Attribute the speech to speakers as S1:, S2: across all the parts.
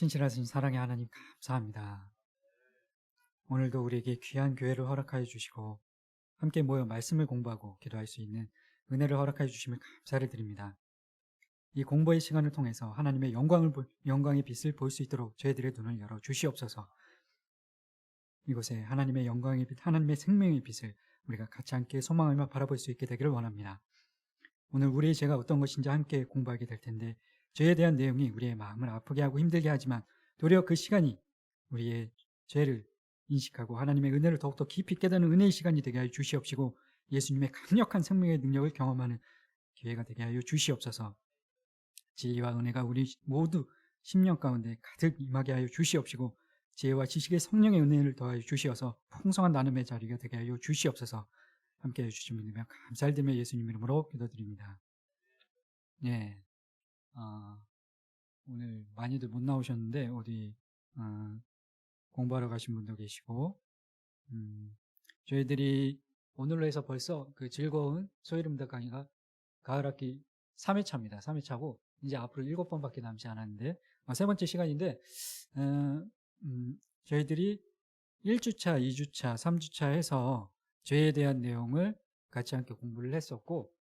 S1: 신실하신 사랑의 하나님 감사합니다. 오늘도 우리에게 귀한 교회를 허락하여 주시고 함께 모여 말씀을 공부하고 기도할 수 있는 은혜를 허락하여 주심을 감사를 드립니다. 이 공부의 시간을 통해서 하나님의 영광의 빛을 볼 수 있도록 저희들의 눈을 열어 주시옵소서. 이곳에 하나님의 영광의 빛, 하나님의 생명의 빛을 우리가 같이 함께 소망하며 바라볼 수 있게 되기를 원합니다. 오늘 우리의 죄가 어떤 것인지 함께 공부하게 될 텐데, 죄에 대한 내용이 우리의 마음을 아프게 하고 힘들게 하지만 도리어 그 시간이 우리의 죄를 인식하고 하나님의 은혜를 더욱더 깊이 깨닫는 은혜의 시간이 되게 하여 주시옵시고, 예수님의 강력한 생명의 능력을 경험하는 기회가 되게 하여 주시옵소서. 지혜와 은혜가 우리 모두 심령 가운데 가득 임하게 하여 주시옵시고, 지혜와 지식의 성령의 은혜를 더하여 주시어서 풍성한 나눔의 자리가 되게 하여 주시옵소서. 함께 해주시면 되며 감사를 드리며 예수님 이름으로 기도드립니다. 네, 오늘 많이들 못 나오셨는데 어디 공부하러 가신 분도 계시고, 저희들이 오늘로 해서 벌써 그 즐거운 소이름다 강의가 가을학기 3회차입니다. 3회차고 이제 앞으로 7번밖에 남지 않았는데, 세 번째 시간인데, 저희들이 1주차, 2주차, 3주차 해서 죄에 대한 내용을 같이 함께 공부를 했었고,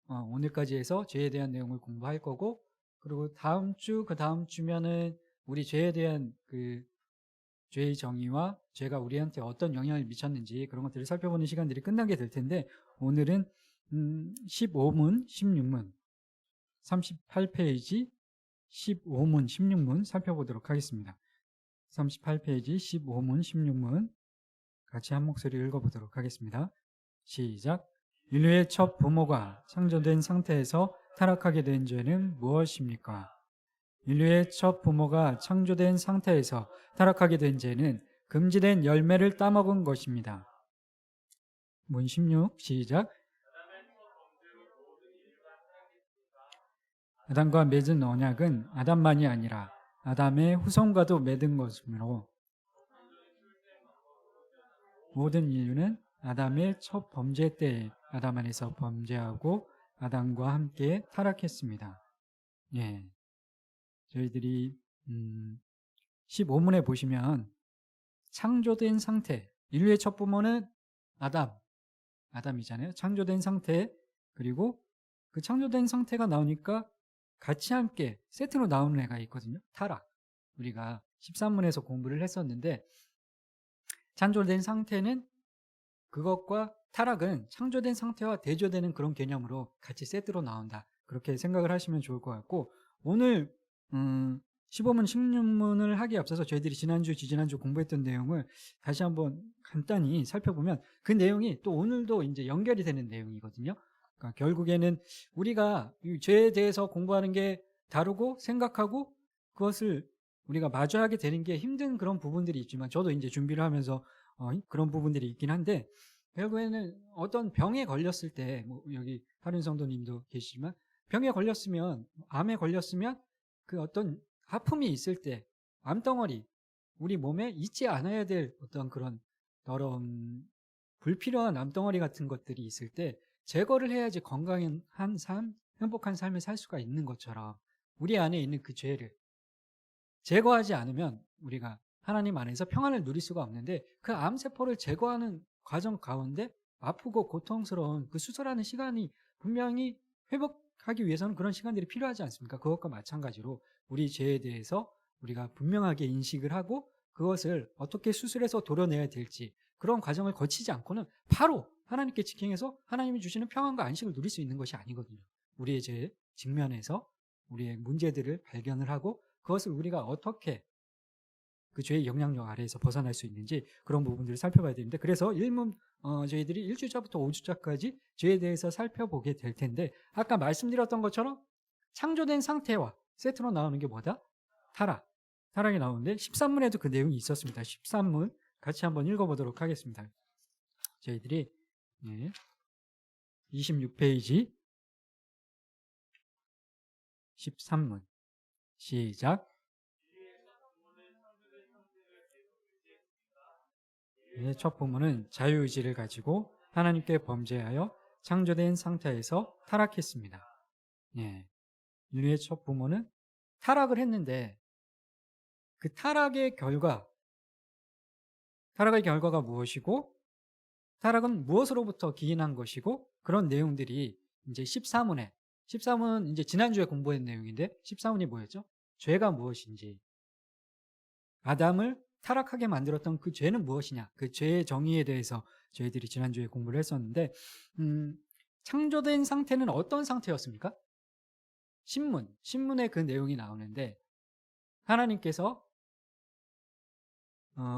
S1: 오늘까지 해서 죄에 대한 내용을 공부할 거고, 그리고 다음 주, 그 다음 주면은 우리 죄에 대한 그 죄의 정의와 죄가 우리한테 어떤 영향을 미쳤는지 그런 것들을 살펴보는 시간들이 끝나게 될 텐데, 오늘은 15문, 16문, 38페이지 15문, 16문 살펴보도록 하겠습니다. 38페이지 15문, 16문 같이 한 목소리 읽어보도록 하겠습니다. 시작. 인류의 첫 부모가 창조된 상태에서 타락하게 된 죄는 무엇입니까? 인류의 첫 부모가 창조된 상태에서 타락하게 된 죄는 금지된 열매를 따먹은 것입니다. 문 16 시작. 아담과 맺은 언약은 아담만이 아니라 아담의 후손과도 맺은 것이므로 모든 인류는 아담의 첫 범죄 때에 아담 안에서 범죄하고 아담과 함께 타락했습니다. 예, 저희들이 15문에 보시면 창조된 상태, 인류의 첫 부모는 아담이잖아요. 창조된 상태, 그리고 그 창조된 상태가 나오니까 같이 함께 세트로 나오는 애가 있거든요. 타락. 우리가 13문에서 공부를 했었는데, 창조된 상태는 그것과 타락은 창조된 상태와 대조되는 그런 개념으로 같이 세트로 나온다. 그렇게 생각을 하시면 좋을 것 같고, 오늘 15문, 16문을 하기에 앞서서 저희들이 지난주, 지지난주 공부했던 내용을 다시 한번 간단히 살펴보면 그 내용이 또 오늘도 이제 연결이 되는 내용이거든요. 그러니까 결국에는 우리가 이 죄에 대해서 공부하는 게 다르고 생각하고 그것을 우리가 마주하게 되는 게 힘든 그런 부분들이 있지만, 저도 이제 준비를 하면서 그런 부분들이 있긴 한데, 결국에는 어떤 병에 걸렸을 때, 여기 하륜 성도님도 계시지만, 병에 걸렸으면, 암에 걸렸으면 그 어떤 아픔이 있을 때 암덩어리, 우리 몸에 있지 않아야 될 어떤 그런 더러운 불필요한 암덩어리 같은 것들이 있을 때 제거를 해야지 건강한 삶, 행복한 삶을 살 수가 있는 것처럼, 우리 안에 있는 그 죄를 제거하지 않으면 우리가 하나님 안에서 평안을 누릴 수가 없는데, 그 암세포를 제거하는 과정 가운데 아프고 고통스러운 그 수술하는 시간이 분명히 회복하기 위해서는 그런 시간들이 필요하지 않습니까? 그것과 마찬가지로 우리 죄에 대해서 우리가 분명하게 인식을 하고 그것을 어떻게 수술해서 도려내야 될지, 그런 과정을 거치지 않고는 바로 하나님께 직행해서 하나님이 주시는 평안과 안식을 누릴 수 있는 것이 아니거든요. 우리의 죄 직면에서 우리의 문제들을 발견을 하고 그것을 우리가 어떻게 그 죄의 영향력 아래에서 벗어날 수 있는지, 그런 부분들을 살펴봐야 되는데, 그래서 저희들이 1주차부터 5주차까지 죄에 대해서 살펴보게 될 텐데, 아까 말씀드렸던 것처럼 창조된 상태와 세트로 나오는 게 뭐다? 타락이 나오는데 13문에도 그 내용이 있었습니다. 13문 같이 한번 읽어보도록 하겠습니다. 저희들이 26페이지 13문 시작. 첫 부모는 자유의지를 가지고 하나님께 범죄하여 창조된 상태에서 타락했습니다. 인류의 첫 부모는 타락을 했는데 그 타락의 결과가 무엇이고, 타락은 무엇으로부터 기인한 것이고, 그런 내용들이 이제 13은 이제 지난주에 공부한 내용인데, 13은이 뭐였죠? 죄가 무엇인지, 아담을 타락하게 만들었던 그 죄는 무엇이냐, 그 죄의 정의에 대해서 저희들이 지난주에 공부를 했었는데, 창조된 상태는 어떤 상태였습니까? 신문에 그 내용이 나오는데, 하나님께서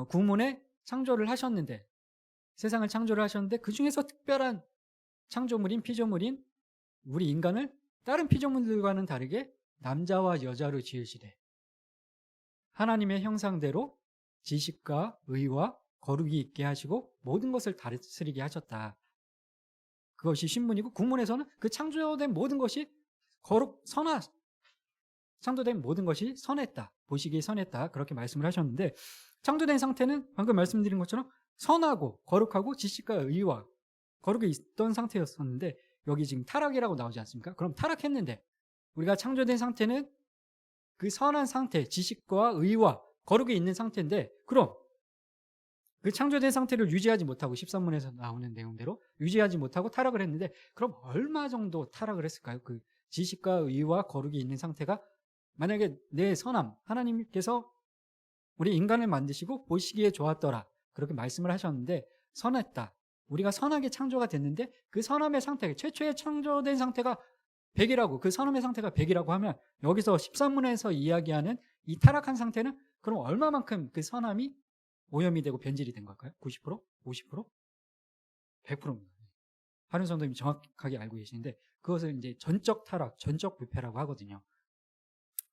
S1: 구문에 창조를 하셨는데, 세상을 창조를 하셨는데, 그 중에서 특별한 피조물인 우리 인간을 다른 피조물들과는 다르게 남자와 여자로 지으시되, 하나님의 형상대로 지식과 의와 거룩이 있게 하시고 모든 것을 다스리게 하셨다. 그것이 신문이고, 국문에서는 그 창조된 모든 것이 창조된 모든 것이 선했다, 보시기에 선했다, 그렇게 말씀을 하셨는데, 창조된 상태는 방금 말씀드린 것처럼 선하고 거룩하고 지식과 의와 거룩이 있던 상태였었는데, 여기 지금 타락이라고 나오지 않습니까? 그럼 타락했는데, 우리가 창조된 상태는 그 선한 상태, 지식과 의와 거룩이 있는 상태인데, 그럼 그 창조된 상태를 유지하지 못하고, 13문에서 나오는 내용대로 유지하지 못하고 타락을 했는데, 그럼 얼마 정도 타락을 했을까요? 그 지식과 의와 거룩이 있는 상태가, 만약에 내 선함, 하나님께서 우리 인간을 만드시고 보시기에 좋았더라, 그렇게 말씀을 하셨는데, 선했다, 우리가 선하게 창조가 됐는데, 그 선함의 상태, 최초에 창조된 상태가 100이라고, 그 선함의 상태가 100이라고 하면, 여기서 13문에서 이야기하는 이 타락한 상태는 그럼 얼마만큼 그 선함이 오염이 되고 변질이 된 걸까요? 90%? 50%? 100%입니다. 하륜 성도님이 정확하게 알고 계시는데, 그것을 이제 전적 타락, 전적 부패라고 하거든요.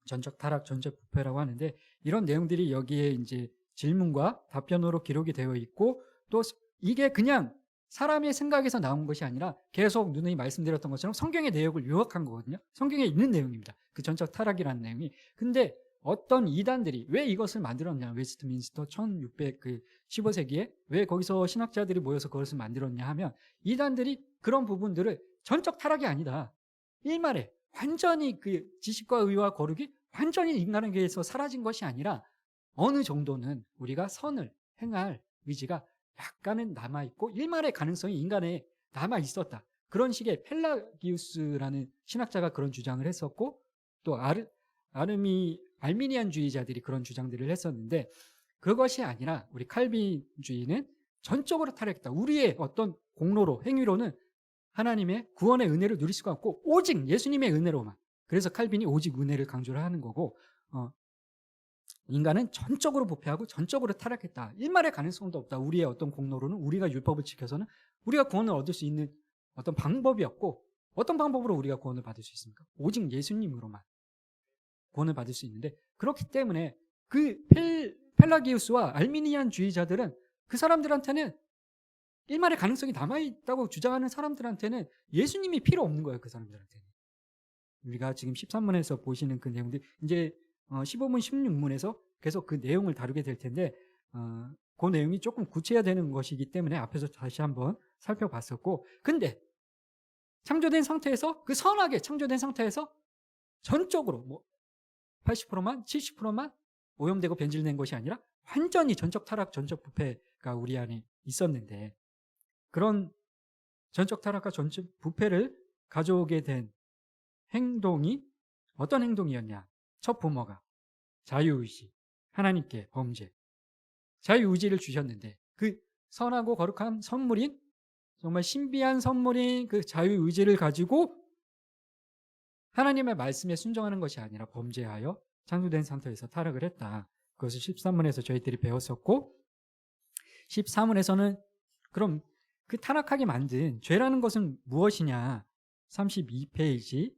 S1: 전적 타락, 전적 부패라고 하는데, 이런 내용들이 여기에 이제 질문과 답변으로 기록이 되어 있고, 또 이게 그냥 사람의 생각에서 나온 것이 아니라 계속 누누이 말씀드렸던 것처럼 성경의 내용을 요약한 거거든요. 성경에 있는 내용입니다. 그 전적 타락이라는 내용이. 근데 어떤 이단들이 왜 이것을 만들었냐, 웨스트민스터 1615세기에 왜 거기서 신학자들이 모여서 그것을 만들었냐 하면, 이단들이 그런 부분들을 전적 타락이 아니다, 일말에 완전히 그 지식과 의와 거룩이 완전히 인간에게서 사라진 것이 아니라, 어느 정도는 우리가 선을 행할 의지가 약간은 남아있고, 일말의 가능성이 인간에 남아있었다, 그런 식의 펠라기우스라는 신학자가 그런 주장을 했었고, 또 알미니안주의자들이 그런 주장들을 했었는데, 그것이 아니라 우리 칼빈주의는 전적으로 타락했다, 우리의 어떤 공로로, 행위로는 하나님의 구원의 은혜를 누릴 수가 없고 오직 예수님의 은혜로만, 그래서 칼빈이 오직 은혜를 강조를 하는 거고, 인간은 전적으로 부패하고 전적으로 타락했다, 일말의 가능성도 없다, 우리의 어떤 공로로는, 우리가 율법을 지켜서는 우리가 구원을 얻을 수 있는 어떤 방법이 없고, 어떤 방법으로 우리가 구원을 받을 수 있습니까? 오직 예수님으로만 구원을 받을 수 있는데, 그렇기 때문에 그 펠라기우스와 알미니안주의자들은, 그 사람들한테는, 일말의 가능성이 남아있다고 주장하는 사람들한테는 예수님이 필요 없는 거예요. 그 사람들한테는. 우리가 지금 13문에서 보시는 그 내용들, 이제 15문, 16문에서 계속 그 내용을 다루게 될 텐데, 그 내용이 조금 구체화되는 것이기 때문에 앞에서 다시 한번 살펴봤었고, 근데 창조된 상태에서, 그 선하게 창조된 상태에서 전적으로 80%만 70%만 오염되고 변질된 것이 아니라 완전히 전적 타락, 전적 부패가 우리 안에 있었는데, 그런 전적 타락과 전적 부패를 가져오게 된 행동이 어떤 행동이었냐? 첫 부모가 자유의지, 하나님께 범죄, 자유의지를 주셨는데, 그 선하고 거룩한 선물인, 정말 신비한 선물인 그 자유의지를 가지고 하나님의 말씀에 순종하는 것이 아니라 범죄하여 창조된 상태에서 타락을 했다. 그것을 13문에서 저희들이 배웠었고, 14문에서는 그럼 그 타락하게 만든 죄라는 것은 무엇이냐? 32페이지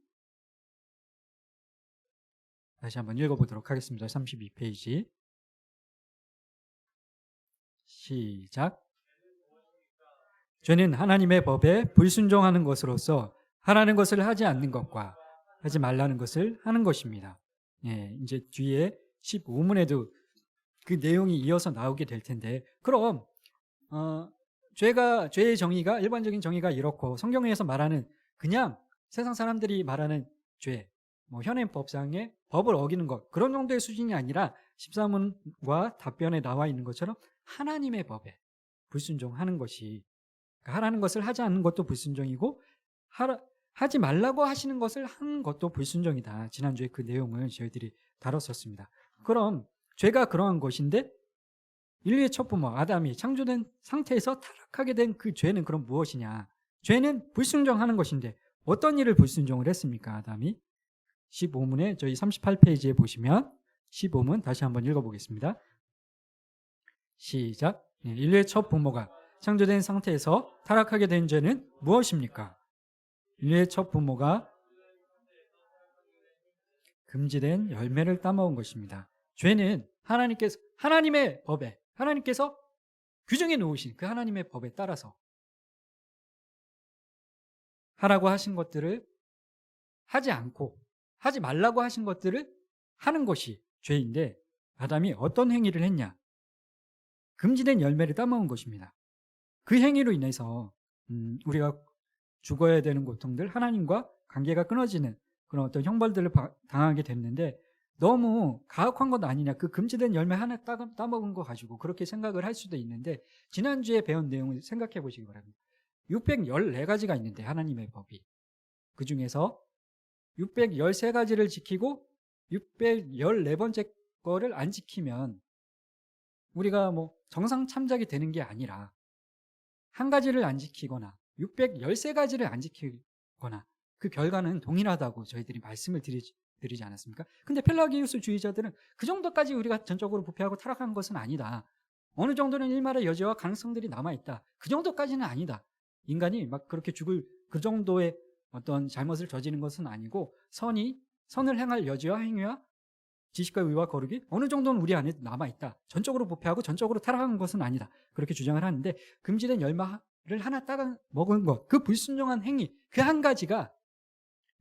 S1: 다시 한번 읽어보도록 하겠습니다. 32페이지 시작. 죄는 하나님의 법에 불순종하는 것으로서 하라는 것을 하지 않는 것과 하지 말라는 것을 하는 것입니다. 예, 이제 뒤에 15문에도 그 내용이 이어서 나오게 될 텐데, 그럼 죄의 정의가, 일반적인 정의가 이렇고, 성경에서 말하는 그냥 세상 사람들이 말하는 죄, 현행 법상의 법을 어기는 것, 그런 정도의 수준이 아니라 13문과 답변에 나와 있는 것처럼 하나님의 법에 불순종하는 것이, 하라는 것을 하지 않는 것도 불순종이고 하지 말라고 하시는 것을 한 것도 불순종이다. 지난주에 그 내용을 저희들이 다뤘었습니다. 그럼 죄가 그러한 것인데 인류의 첫 부모 아담이 창조된 상태에서 타락하게 된 그 죄는 그럼 무엇이냐? 죄는 불순종하는 것인데 어떤 일을 불순종을 했습니까? 아담이 15문에 저희 38페이지에 보시면 15문 다시 한번 읽어보겠습니다. 시작. 인류의 첫 부모가 창조된 상태에서 타락하게 된 죄는 무엇입니까? 인류의 첫 부모가 금지된 열매를 따먹은 것입니다. 죄는 하나님의 법에, 하나님께서 규정해 놓으신 그 하나님의 법에 따라서 하라고 하신 것들을 하지 않고 하지 말라고 하신 것들을 하는 것이 죄인데, 아담이 어떤 행위를 했냐? 금지된 열매를 따먹은 것입니다. 그 행위로 인해서 우리가 죽어야 되는 고통들, 하나님과 관계가 끊어지는 그런 어떤 형벌들을 당하게 됐는데, 너무 가혹한 것 아니냐, 그 금지된 열매 하나 따먹은 거 가지고 그렇게 생각을 할 수도 있는데, 지난주에 배운 내용을 생각해 보시기 바랍니다. 614가지가 있는데 하나님의 법이, 그 중에서 613가지를 지키고 614번째 거를 안 지키면 우리가 뭐 정상 참작이 되는 게 아니라 한 가지를 안 지키거나 613가지를 안 지키거나 그 결과는 동일하다고 저희들이 말씀을 드리지 않았습니까? 근데 펠라기우스주의자들은 그 정도까지 우리가 전적으로 부패하고 타락한 것은 아니다. 어느 정도는 일말의 여지와 가능성들이 남아있다. 그 정도까지는 아니다. 인간이 막 그렇게 죽을 그 정도의 어떤 잘못을 저지른 것은 아니고, 선을 행할 여지와 행위와 지식과 의와 거룩이 어느 정도는 우리 안에 남아있다. 전적으로 부패하고 전적으로 타락한 것은 아니다. 그렇게 주장을 하는데, 금지된 열매를 하나 따가 먹은 것, 그 불순종한 행위, 그 한 가지가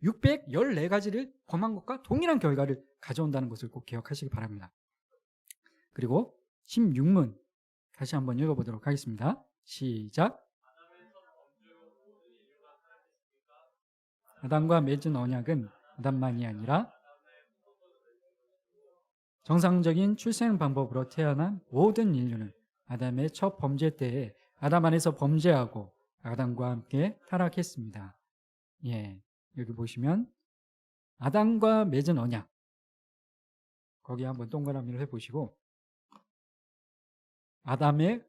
S1: 614가지를 범한 것과 동일한 결과를 가져온다는 것을 꼭 기억하시기 바랍니다. 그리고 16문 다시 한번 읽어보도록 하겠습니다. 시작. 아담과 맺은 언약은 아담만이 아니라 정상적인 출생 방법으로 태어난 모든 인류는 아담의 첫 범죄 때에 아담 안에서 범죄하고 아담과 함께 타락했습니다. 예, 여기 보시면 아담과 맺은 언약, 거기 한번 동그라미를 해보시고, 아담의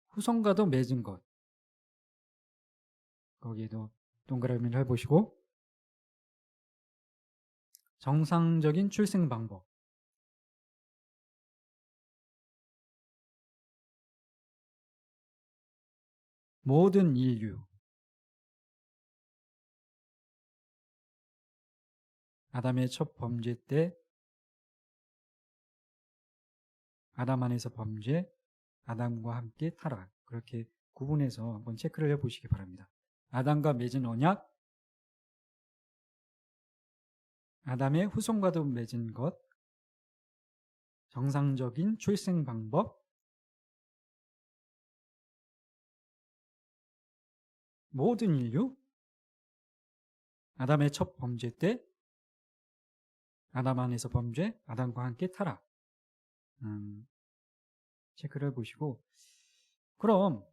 S1: 후손과도 맺은 것, 거기에도 동그라미를 해보시고, 정상적인 출생 방법, 모든 인류, 아담의 첫 범죄 때 아담 안에서 범죄, 아담과 함께 타락, 그렇게 구분해서 한번 체크를 해보시기 바랍니다. 아담과 맺은 언약, 아담의 후손과도 맺은 것, 정상적인 출생 방법, 모든 인류, 아담의 첫 범죄 때 아담 안에서 범죄, 아담과 함께 타락, 체크를 해보시고, 그럼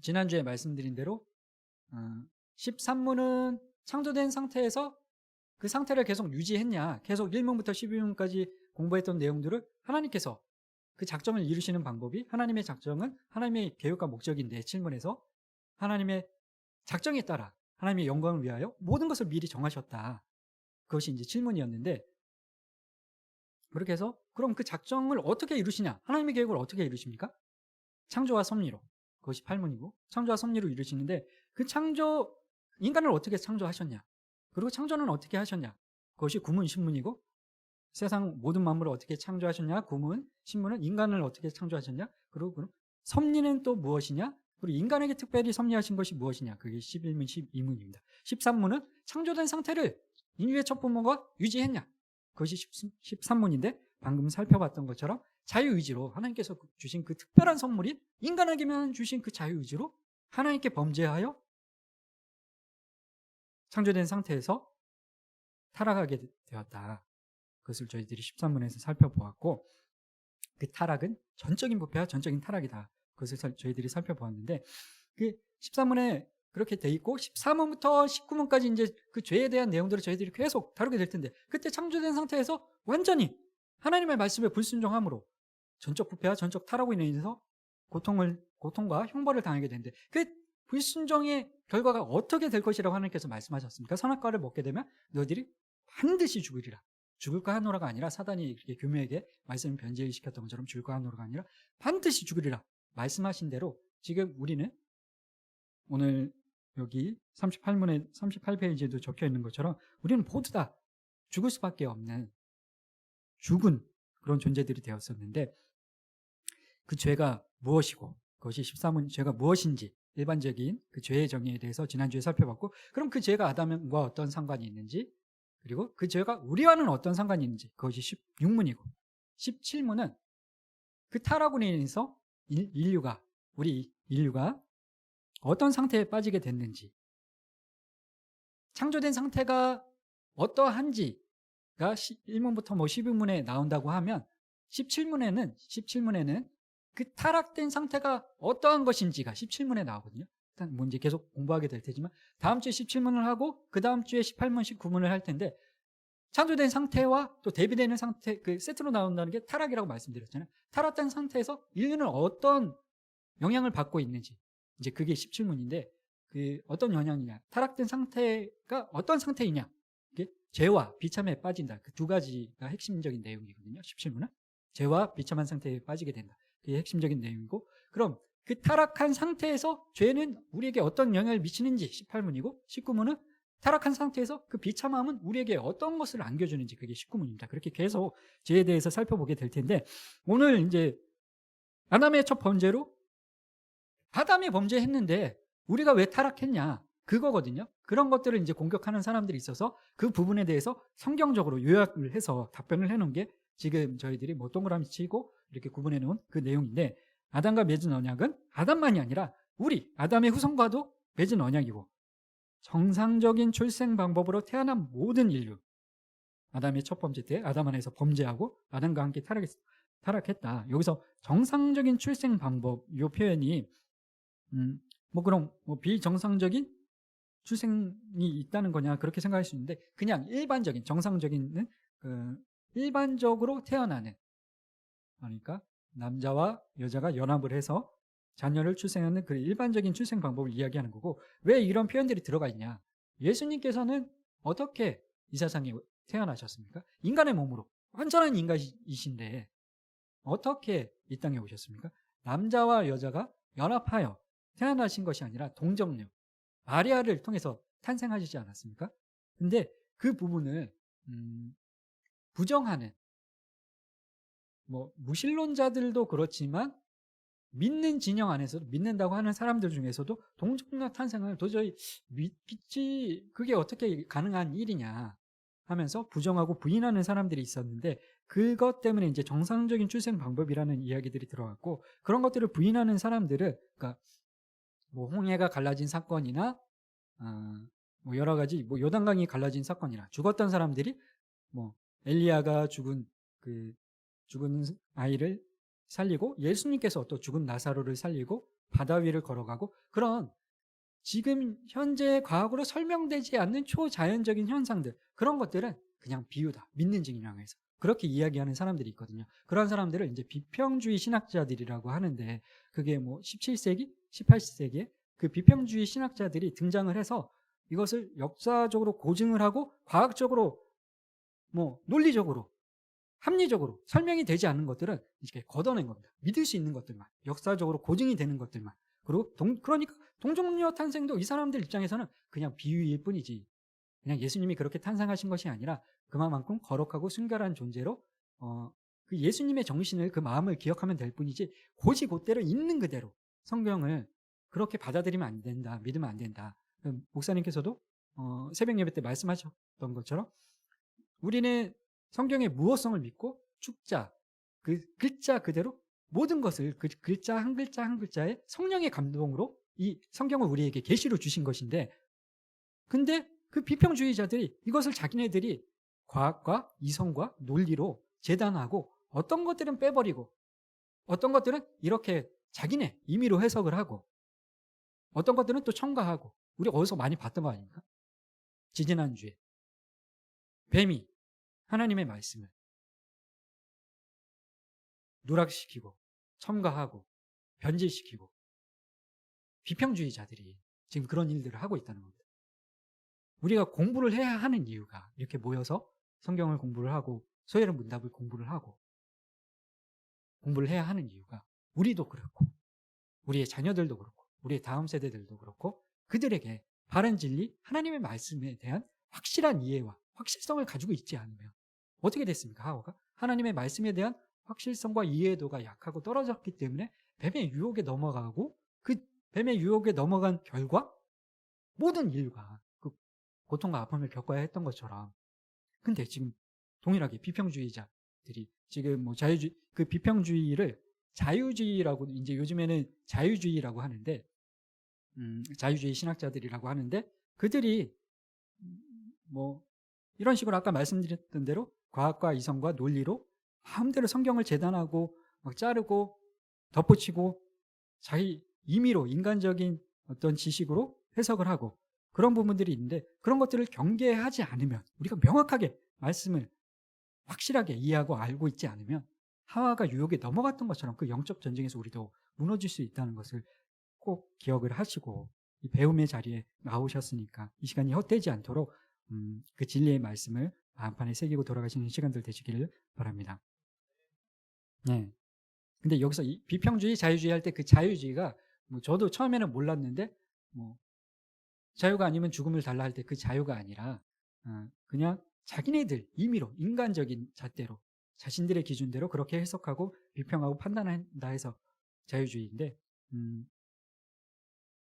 S1: 지난주에 말씀드린 대로 13문은 창조된 상태에서 그 상태를 계속 유지했냐, 계속 1문부터 12문까지 공부했던 내용들을 하나님께서 그 작정을 이루시는 방법이, 하나님의 작정은 하나님의 계획과 목적인데 7문에서 하나님의 작정에 따라 하나님의 영광을 위하여 모든 것을 미리 정하셨다. 그것이 이제 7문이었는데, 그렇게 해서 그럼 그 작정을 어떻게 이루시냐, 하나님의 계획을 어떻게 이루십니까? 창조와 섭리로, 그것이 8문이고 창조와 섭리로 이루시는데, 그 인간을 어떻게 창조하셨냐, 그리고 창조는 어떻게 하셨냐, 그것이 9문, 10문이고, 세상 모든 만물을 어떻게 창조하셨냐, 9문, 10문은 인간을 어떻게 창조하셨냐, 그리고 그럼 섭리는 또 무엇이냐, 그리고 인간에게 특별히 섭리하신 것이 무엇이냐, 그게 11문, 12문입니다. 13문은 창조된 상태를 인류의 첫 부모가 유지했냐, 그것이 13문인데, 방금 살펴봤던 것처럼 자유의지로 하나님께서 주신 그 특별한 선물인 인간에게만 주신 그 자유의지로 하나님께 범죄하여 창조된 상태에서 타락하게 되었다. 그것을 저희들이 13문에서 살펴보았고, 그 타락은 전적인 부패와 전적인 타락이다. 그것을 저희들이 살펴보았는데, 그 13문에 그렇게 돼 있고 14문부터 19문까지 이제 그 죄에 대한 내용들을 저희들이 계속 다루게 될 텐데, 그때 창조된 상태에서 완전히 하나님의 말씀에 불순종함으로 전적 부패와 전적 타락으로 인해서 고통과 형벌을 당하게 되는데, 그 불순종의 결과가 어떻게 될 것이라고 하나님께서 말씀하셨습니까? 선악과를 먹게 되면 너희들이 반드시 죽으리라. 죽을까 하노라가 아니라, 사단이 이렇게 교묘하게 말씀을 변질시켰던 것처럼 죽을까 하노라가 아니라 반드시 죽으리라 말씀하신 대로, 지금 우리는 오늘 여기 38문에 38페이지에도 적혀 있는 것처럼 우리는 모두 다 죽을 수밖에 없는 죽은 그런 존재들이 되었었는데, 그 죄가 무엇이고 그것이 13문 죄가 무엇인지 일반적인 그 죄의 정의에 대해서 지난주에 살펴봤고, 그럼 그 죄가 아담과 어떤 상관이 있는지, 그리고 그 죄가 우리와는 어떤 상관이 있는지, 그것이 16문이고 17문은 그 타락으로 인해서 우리 인류가 어떤 상태에 빠지게 됐는지, 창조된 상태가 어떠한지가 1문부터 12문에 나온다고 하면, 17문에는 그 타락된 상태가 어떠한 것인지가 17문에 나오거든요. 일단 뭐 이제 계속 공부하게 될 테지만, 다음 주에 17문을 하고 그 다음 주에 18문, 19문을 할 텐데, 창조된 상태와 또 대비되는 상태, 그 세트로 나온다는 게 타락이라고 말씀드렸잖아요. 타락된 상태에서 인류는 어떤 영향을 받고 있는지, 이제 그게 17문인데, 그 어떤 영향이냐, 타락된 상태가 어떤 상태이냐, 이게 죄와 비참에 빠진다. 그 두 가지가 핵심적인 내용이거든요. 17문은 죄와 비참한 상태에 빠지게 된다. 그게 핵심적인 내용이고, 그럼 그 타락한 상태에서 죄는 우리에게 어떤 영향을 미치는지 18문이고, 19문은 타락한 상태에서 그 비참함은 우리에게 어떤 것을 안겨주는지, 그게 19문입니다. 그렇게 계속 죄에 대해서 살펴보게 될 텐데, 오늘 이제 아담의 첫 범죄로, 아담이 범죄했는데 우리가 왜 타락했냐, 그거거든요. 그런 것들을 이제 공격하는 사람들이 있어서 그 부분에 대해서 성경적으로 요약을 해서 답변을 해놓은 게 지금 저희들이 뭐 동그라미 치고 이렇게 구분해 놓은 그 내용인데, 아담과 맺은 언약은 아담만이 아니라 우리 아담의 후손과도 맺은 언약이고, 정상적인 출생 방법으로 태어난 모든 인류, 아담의 첫 번째 때 아담 안에서 범죄하고 아담과 함께 타락했다. 여기서 정상적인 출생 방법, 이 표현이 뭐 그럼 뭐 비정상적인 출생이 있다는 거냐, 그렇게 생각할 수 있는데, 그냥 일반적인, 정상적인 일반적으로 태어나는, 그러니까 남자와 여자가 연합을 해서 자녀를 출생하는 그 일반적인 출생 방법을 이야기하는 거고, 왜 이런 표현들이 들어가 있냐, 예수님께서는 어떻게 이 세상에 태어나셨습니까? 인간의 몸으로 완전한 인간이신데 어떻게 이 땅에 오셨습니까? 남자와 여자가 연합하여 태어나신 것이 아니라 동정녀 마리아를 통해서 탄생하시지 않았습니까? 근데 그 부분을 부정하는, 뭐 무신론자들도 그렇지만 믿는 진영 안에서도, 믿는다고 하는 사람들 중에서도 동정녀 탄생을 도저히 믿지, 그게 어떻게 가능한 일이냐 하면서 부정하고 부인하는 사람들이 있었는데, 그것 때문에 이제 정상적인 출생 방법이라는 이야기들이 들어갔고, 그런 것들을 부인하는 사람들은, 그러니까 뭐 홍해가 갈라진 사건이나 뭐 여러 가지, 뭐 요단강이 갈라진 사건이나 죽었던 사람들이, 뭐 엘리야가 죽은 아이를 살리고, 예수님께서 또 죽은 나사로를 살리고 바다 위를 걸어가고, 그런 지금 현재 과학으로 설명되지 않는 초자연적인 현상들, 그런 것들은 그냥 비유다, 믿는 진영에서 그렇게 이야기하는 사람들이 있거든요. 그런 사람들을 이제 비평주의 신학자들이라고 하는데, 그게 뭐 17세기, 18세기에 그 비평주의 신학자들이 등장을 해서 이것을 역사적으로 고증을 하고 과학적으로, 뭐 논리적으로, 합리적으로 설명이 되지 않는 것들은 이렇게 걷어낸 겁니다. 믿을 수 있는 것들만, 역사적으로 고증이 되는 것들만. 그리고 그러니까 동정녀 탄생도 이 사람들 입장에서는 그냥 비유일 뿐이지, 그냥 예수님이 그렇게 탄생하신 것이 아니라 그만큼 거룩하고 순결한 존재로 그 예수님의 정신을, 그 마음을 기억하면 될 뿐이지, 곧이곧대로 있는 그대로 성경을 그렇게 받아들이면 안 된다, 믿으면 안 된다. 목사님께서도 새벽 예배 때 말씀하셨던 것처럼, 우리는 성경의 무어성을 믿고 축자, 그 글자 그대로 모든 것을, 그 글자 한 글자 한 글자에 성령의 감동으로 이 성경을 우리에게 계시로 주신 것인데, 근데 그 비평주의자들이 이것을 자기네들이 과학과 이성과 논리로 재단하고 어떤 것들은 빼버리고 어떤 것들은 이렇게 자기네 임의로 해석을 하고 어떤 것들은 또 첨가하고 우리 어디서 많이 봤던 거 아닙니까? 지지난주에 뱀이 하나님의 말씀을 누락시키고 첨가하고 변질시키고 비평주의자들이 지금 그런 일들을 하고 있다는 겁니다. 우리가 공부를 해야 하는 이유가 이렇게 모여서 성경을 공부를 하고 소열의 문답을 공부를 하고 공부를 해야 하는 이유가 우리도 그렇고 우리의 자녀들도 그렇고 우리의 다음 세대들도 그렇고 그들에게 바른 진리, 하나님의 말씀에 대한 확실한 이해와 확실성을 가지고 있지 않으면 어떻게 됐습니까? 하와가 하나님의 말씀에 대한 확실성과 이해도가 약하고 떨어졌기 때문에 뱀의 유혹에 넘어가고 그 뱀의 유혹에 넘어간 결과 모든 인류가 그 고통과 아픔을 겪어야 했던 것처럼 근데 지금 동일하게 비평주의자들이 지금 뭐 자유주의 그 비평주의를 자유주의라고 이제 요즘에는 자유주의라고 하는데 자유주의 신학자들이라고 하는데 그들이 뭐 이런 식으로 아까 말씀드렸던 대로 과학과 이성과 논리로 마음대로 성경을 재단하고 막 자르고 덧붙이고 자기 임의로 인간적인 어떤 지식으로 해석을 하고 그런 부분들이 있는데 그런 것들을 경계하지 않으면 우리가 명확하게 말씀을 확실하게 이해하고 알고 있지 않으면 하와가 유혹에 넘어갔던 것처럼 그 영적 전쟁에서 우리도 무너질 수 있다는 것을 꼭 기억을 하시고 이 배움의 자리에 나오셨으니까 이 시간이 헛되지 않도록 그 진리의 말씀을 마음판에 새기고 돌아가시는 시간들 되시기를 바랍니다. 네. 근데 여기서 이 비평주의, 자유주의 할 때 그 자유주의가 뭐 저도 처음에는 몰랐는데 뭐 자유가 아니면 죽음을 달라 할 때 그 자유가 아니라 그냥 자기네들 임의로 인간적인 잣대로 자신들의 기준대로 그렇게 해석하고 비평하고 판단한다 해서 자유주의인데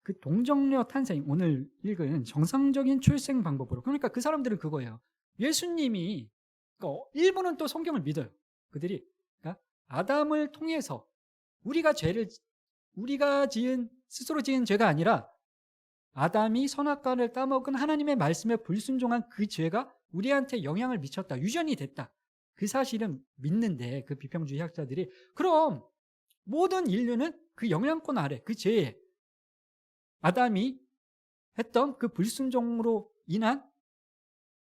S1: 그 동정녀 탄생 오늘 읽은 정상적인 출생 방법으로 그러니까 그 사람들은 그거예요. 예수님이 그러니까 일부는 또 성경을 믿어요. 그들이 그러니까 아담을 통해서 우리가 스스로 지은 죄가 아니라 아담이 선악과를 따먹은 하나님의 말씀에 불순종한 그 죄가 우리한테 영향을 미쳤다. 유전이 됐다. 그 사실은 믿는데 그 비평주의 학자들이 그럼 모든 인류는 그 영향권 아래 그 죄에 아담이 했던 그 불순종으로 인한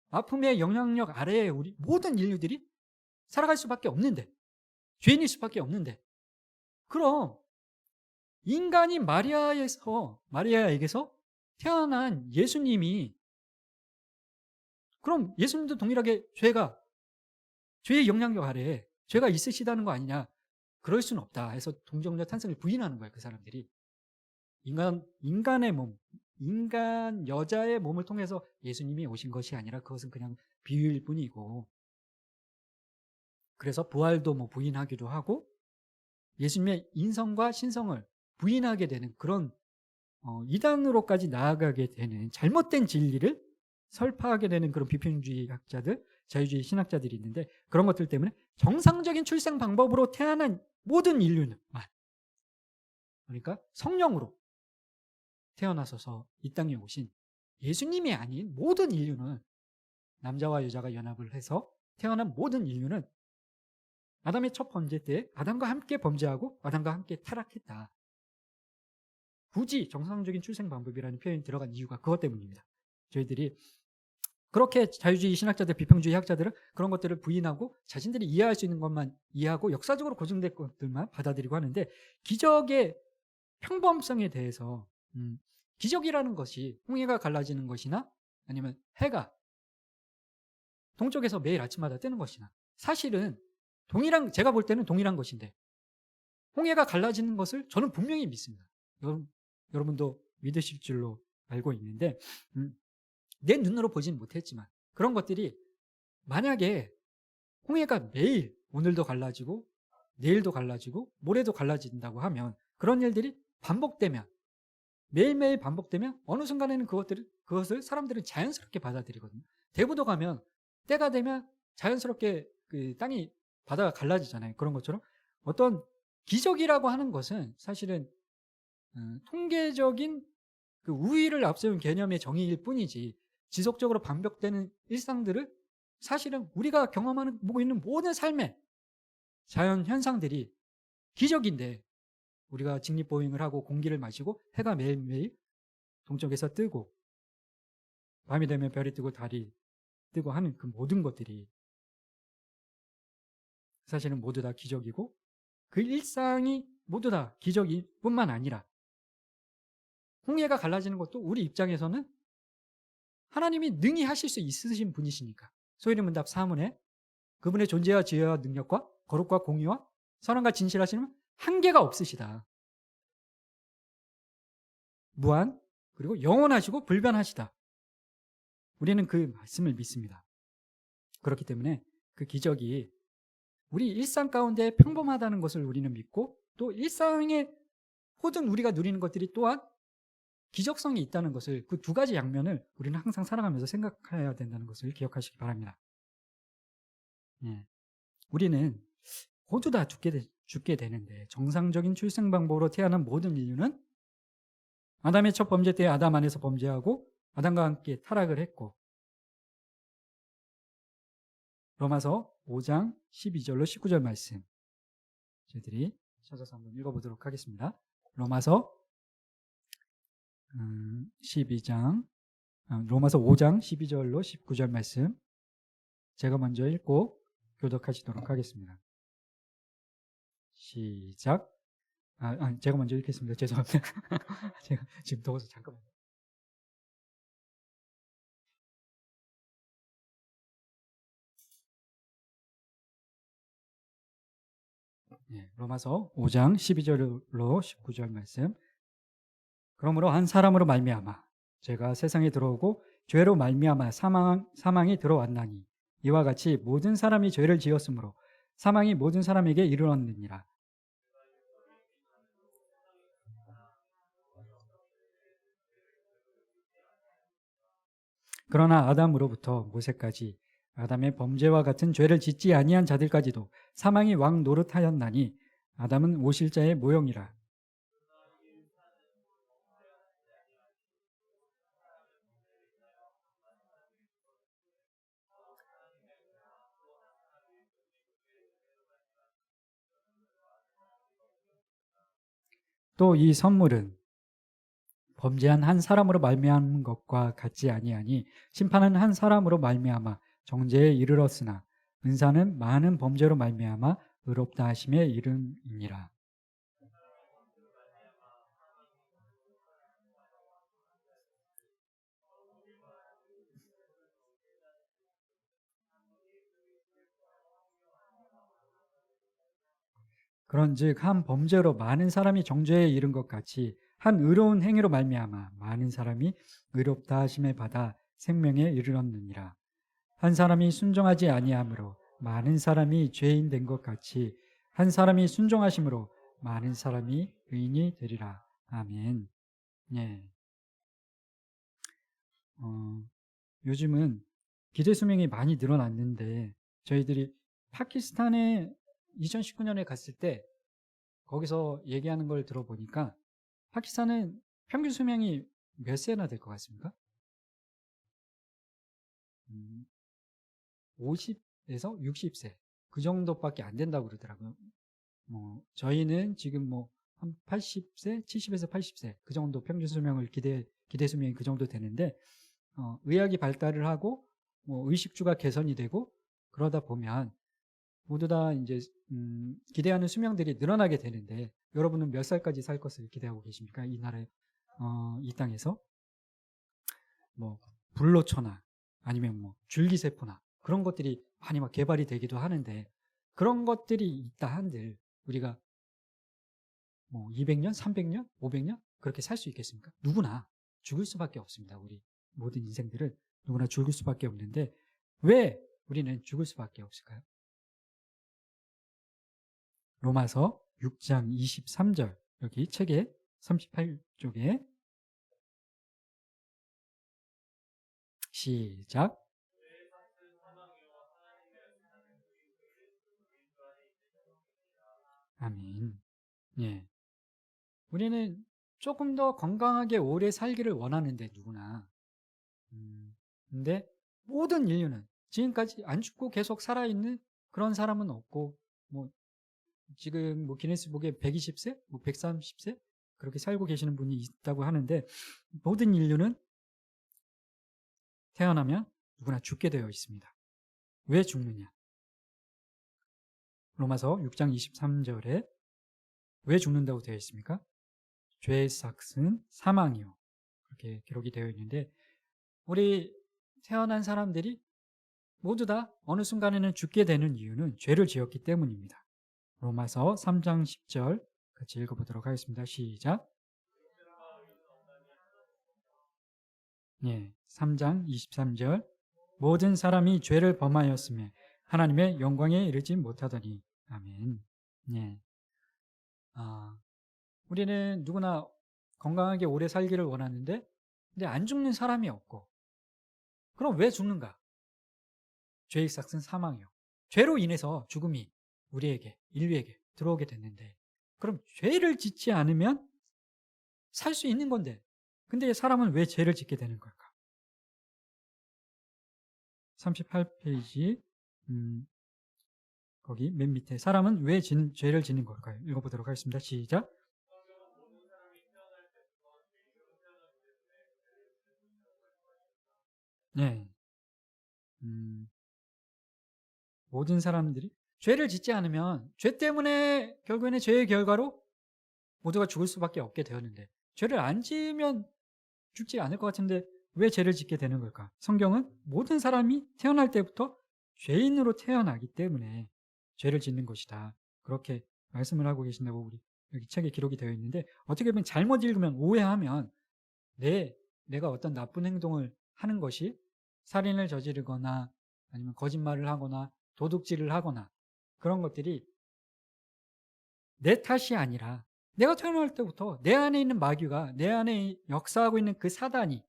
S1: 아픔의 영향력 아래에 우리 모든 인류들이 살아갈 수밖에 없는데 죄인일 수밖에 없는데 그럼 인간이 마리아에게서 태어난 예수님이 그럼 예수님도 동일하게 죄의 영향력 아래에 죄가 있으시다는 거 아니냐 그럴 수는 없다 해서 동정녀 탄생을 부인하는 거예요. 그 사람들이 인간의 몸 인간 여자의 몸을 통해서 예수님이 오신 것이 아니라 그것은 그냥 비유일 뿐이고 그래서 부활도 뭐 부인하기도 하고 예수님의 인성과 신성을 부인하게 되는 그런 이단으로까지 나아가게 되는 잘못된 진리를 설파하게 되는 그런 비평주의 학자들 자유주의 신학자들이 있는데 그런 것들 때문에 정상적인 출생 방법으로 태어난 모든 인류는 그러니까 성령으로 태어나셔서 이 땅에 오신 예수님이 아닌 모든 인류는 남자와 여자가 연합을 해서 태어난 모든 인류는 아담의 첫 번째 때 아담과 함께 범죄하고 아담과 함께 타락했다. 굳이 정상적인 출생 방법이라는 표현이 들어간 이유가 그것 때문입니다. 저희들이 그렇게 자유주의 신학자들, 비평주의 학자들은 그런 것들을 부인하고 자신들이 이해할 수 있는 것만 이해하고 역사적으로 고증된 것들만 받아들이고 하는데 기적의 평범성에 대해서 기적이라는 것이 홍해가 갈라지는 것이나 아니면 해가 동쪽에서 매일 아침마다 뜨는 것이나 사실은 제가 볼 때는 동일한 것인데 홍해가 갈라지는 것을 저는 분명히 믿습니다. 여러분도 믿으실 줄로 알고 있는데 내 눈으로 보진 못했지만 그런 것들이 만약에 홍해가 매일 오늘도 갈라지고 내일도 갈라지고 모레도 갈라진다고 하면 그런 일들이 반복되면 매일매일 반복되면 어느 순간에는 그것을 사람들은 자연스럽게 받아들이거든요. 대부도 가면 때가 되면 자연스럽게 그 땅이 바다가 갈라지잖아요. 그런 것처럼 어떤 기적이라고 하는 것은 사실은 통계적인 그 우위를 앞세운 개념의 정의일 뿐이지 지속적으로 반복되는 일상들을 사실은 우리가 경험하는 보고 있는 모든 삶의 자연 현상들이 기적인데, 우리가 직립보행을 하고 공기를 마시고 해가 매일매일 동쪽에서 뜨고 밤이 되면 별이 뜨고 달이 뜨고 하는 그 모든 것들이 사실은 모두 다 기적이고, 그 일상이 모두 다 기적일 뿐만 아니라 홍해가 갈라지는 것도 우리 입장에서는 하나님이 능히 하실 수 있으신 분이시니까, 소위문답 사문에 그분의 존재와 지혜와 능력과 거룩과 공의와 선함과 진실하시는 한계가 없으시다. 무한 그리고 영원하시고 불변하시다. 우리는 그 말씀을 믿습니다. 그렇기 때문에 그 기적이 우리 일상 가운데 평범하다는 것을 우리는 믿고, 또 일상의 모든 우리가 누리는 것들이 또한 기적성이 있다는 것을, 그 두 가지 양면을 우리는 항상 살아가면서 생각해야 된다는 것을 기억하시기 바랍니다. 예. 우리는 모두 다 죽게 되는데, 정상적인 출생 방법으로 태어난 모든 인류는 아담의 첫 범죄 때 아담 안에서 범죄하고 아담과 함께 타락을 했고, 로마서 5장 12절로 19절 말씀 저희들이 찾아서 한번 읽어보도록 하겠습니다. 로마서 5장 12절로 19절 말씀 제가 먼저 읽고 교독하시도록 하겠습니다. 시작. 제가 먼저 읽겠습니다. 죄송합니다. 제가 지금 더워서 잠깐만요. 네, 로마서 5장 12절로 19절 말씀. 그러므로 한 사람으로 말미암아 죄가 세상에 들어오고 죄로 말미암아 사망이 들어왔나니, 이와 같이 모든 사람이 죄를 지었으므로 사망이 모든 사람에게 이르렀느니라. 그러나 아담으로부터 모세까지 아담의 범죄와 같은 죄를 짓지 아니한 자들까지도 사망이 왕 노릇하였나니, 아담은 오실자의 모형이라. 또 이 선물은 범죄한 한 사람으로 말미암은 것과 같지 아니하니, 심판은 한 사람으로 말미암아 정죄에 이르렀으나 은사는 많은 범죄로 말미암아 의롭다 하심에 이름이니라. 그런즉 한 범죄로 많은 사람이 정죄에 이른 것 같이 한 의로운 행위로 말미암아 많은 사람이 의롭다 하심에 받아 생명에 이르렀느니라. 한 사람이 순종하지 아니함으로 많은 사람이 죄인 된 것 같이 한 사람이 순종하심으로 많은 사람이 의인이 되리라. 아멘. 예. 요즘은 기대 수명이 많이 늘어났는데, 저희들이 파키스탄에 2019년에 갔을 때 거기서 얘기하는 걸 들어보니까 파키스탄은 평균 수명이 몇 세나 될 것 같습니까? 50에서 60세 그 정도밖에 안 된다고 그러더라고요. 저희는 지금 한 80세, 70에서 80세 그 정도 평균 수명을 기대 수명이 그 정도 되는데, 의학이 발달을 하고 의식주가 개선이 되고 그러다 보면 모두 다 이제 기대하는 수명들이 늘어나게 되는데, 여러분은 몇 살까지 살 것을 기대하고 계십니까? 이 나라에, 이 땅에서 불로초나 아니면 줄기세포나 그런 것들이 많이 막 개발이 되기도 하는데, 그런 것들이 있다 한들 우리가 200년, 300년, 500년 그렇게 살 수 있겠습니까? 누구나 죽을 수밖에 없습니다. 우리 모든 인생들은 누구나 죽을 수밖에 없는데, 왜 우리는 죽을 수밖에 없을까요? 로마서 6장 23절, 여기 책의 38쪽에 시작. 아멘. 예. 우리는 조금 더 건강하게 오래 살기를 원하는데, 누구나. 근데 모든 인류는 지금까지 안 죽고 계속 살아있는 그런 사람은 없고, 뭐 지금 뭐 기네스북에 120세, 뭐 130세 그렇게 살고 계시는 분이 있다고 하는데, 모든 인류는 태어나면 누구나 죽게 되어 있습니다. 왜 죽느냐? 로마서 6장 23절에 왜 죽는다고 되어 있습니까? 죄의 삭은 사망이요. 그렇게 기록이 되어 있는데, 우리 태어난 사람들이 모두 다 어느 순간에는 죽게 되는 이유는 죄를 지었기 때문입니다. 로마서 3장 10절 같이 읽어보도록 하겠습니다. 시작. 예, 3장 23절. 모든 사람이 죄를 범하였으며 하나님의 영광에 이르지 못하더니. 아멘. 예. 우리는 누구나 건강하게 오래 살기를 원하는데, 근데 안 죽는 사람이 없고, 그럼 왜 죽는가? 죄의 삭은 사망이요. 죄로 인해서 죽음이 우리에게, 인류에게 들어오게 됐는데, 그럼 죄를 짓지 않으면 살 수 있는 건데, 근데 사람은 왜 죄를 짓게 되는 걸까? 38페이지 거기 맨 밑에 사람은 왜 죄를 짓는 걸까요? 읽어보도록 하겠습니다. 시작. 네. 모든 사람들이 죄를 짓지 않으면 죄 때문에 결국에는 죄의 결과로 모두가 죽을 수밖에 없게 되었는데, 죄를 안 지으면 죽지 않을 것 같은데 왜 죄를 짓게 되는 걸까? 성경은 모든 사람이 태어날 때부터 죄인으로 태어나기 때문에 죄를 짓는 것이다, 그렇게 말씀을 하고 계신다고 우리 여기 책에 기록이 되어 있는데, 어떻게 보면 잘못 읽으면, 오해하면 내가 어떤 나쁜 행동을 하는 것이 살인을 저지르거나 아니면 거짓말을 하거나 도둑질을 하거나 그런 것들이 내 탓이 아니라 내가 태어날 때부터 내 안에 있는 마귀가, 내 안에 역사하고 있는 그 사단이,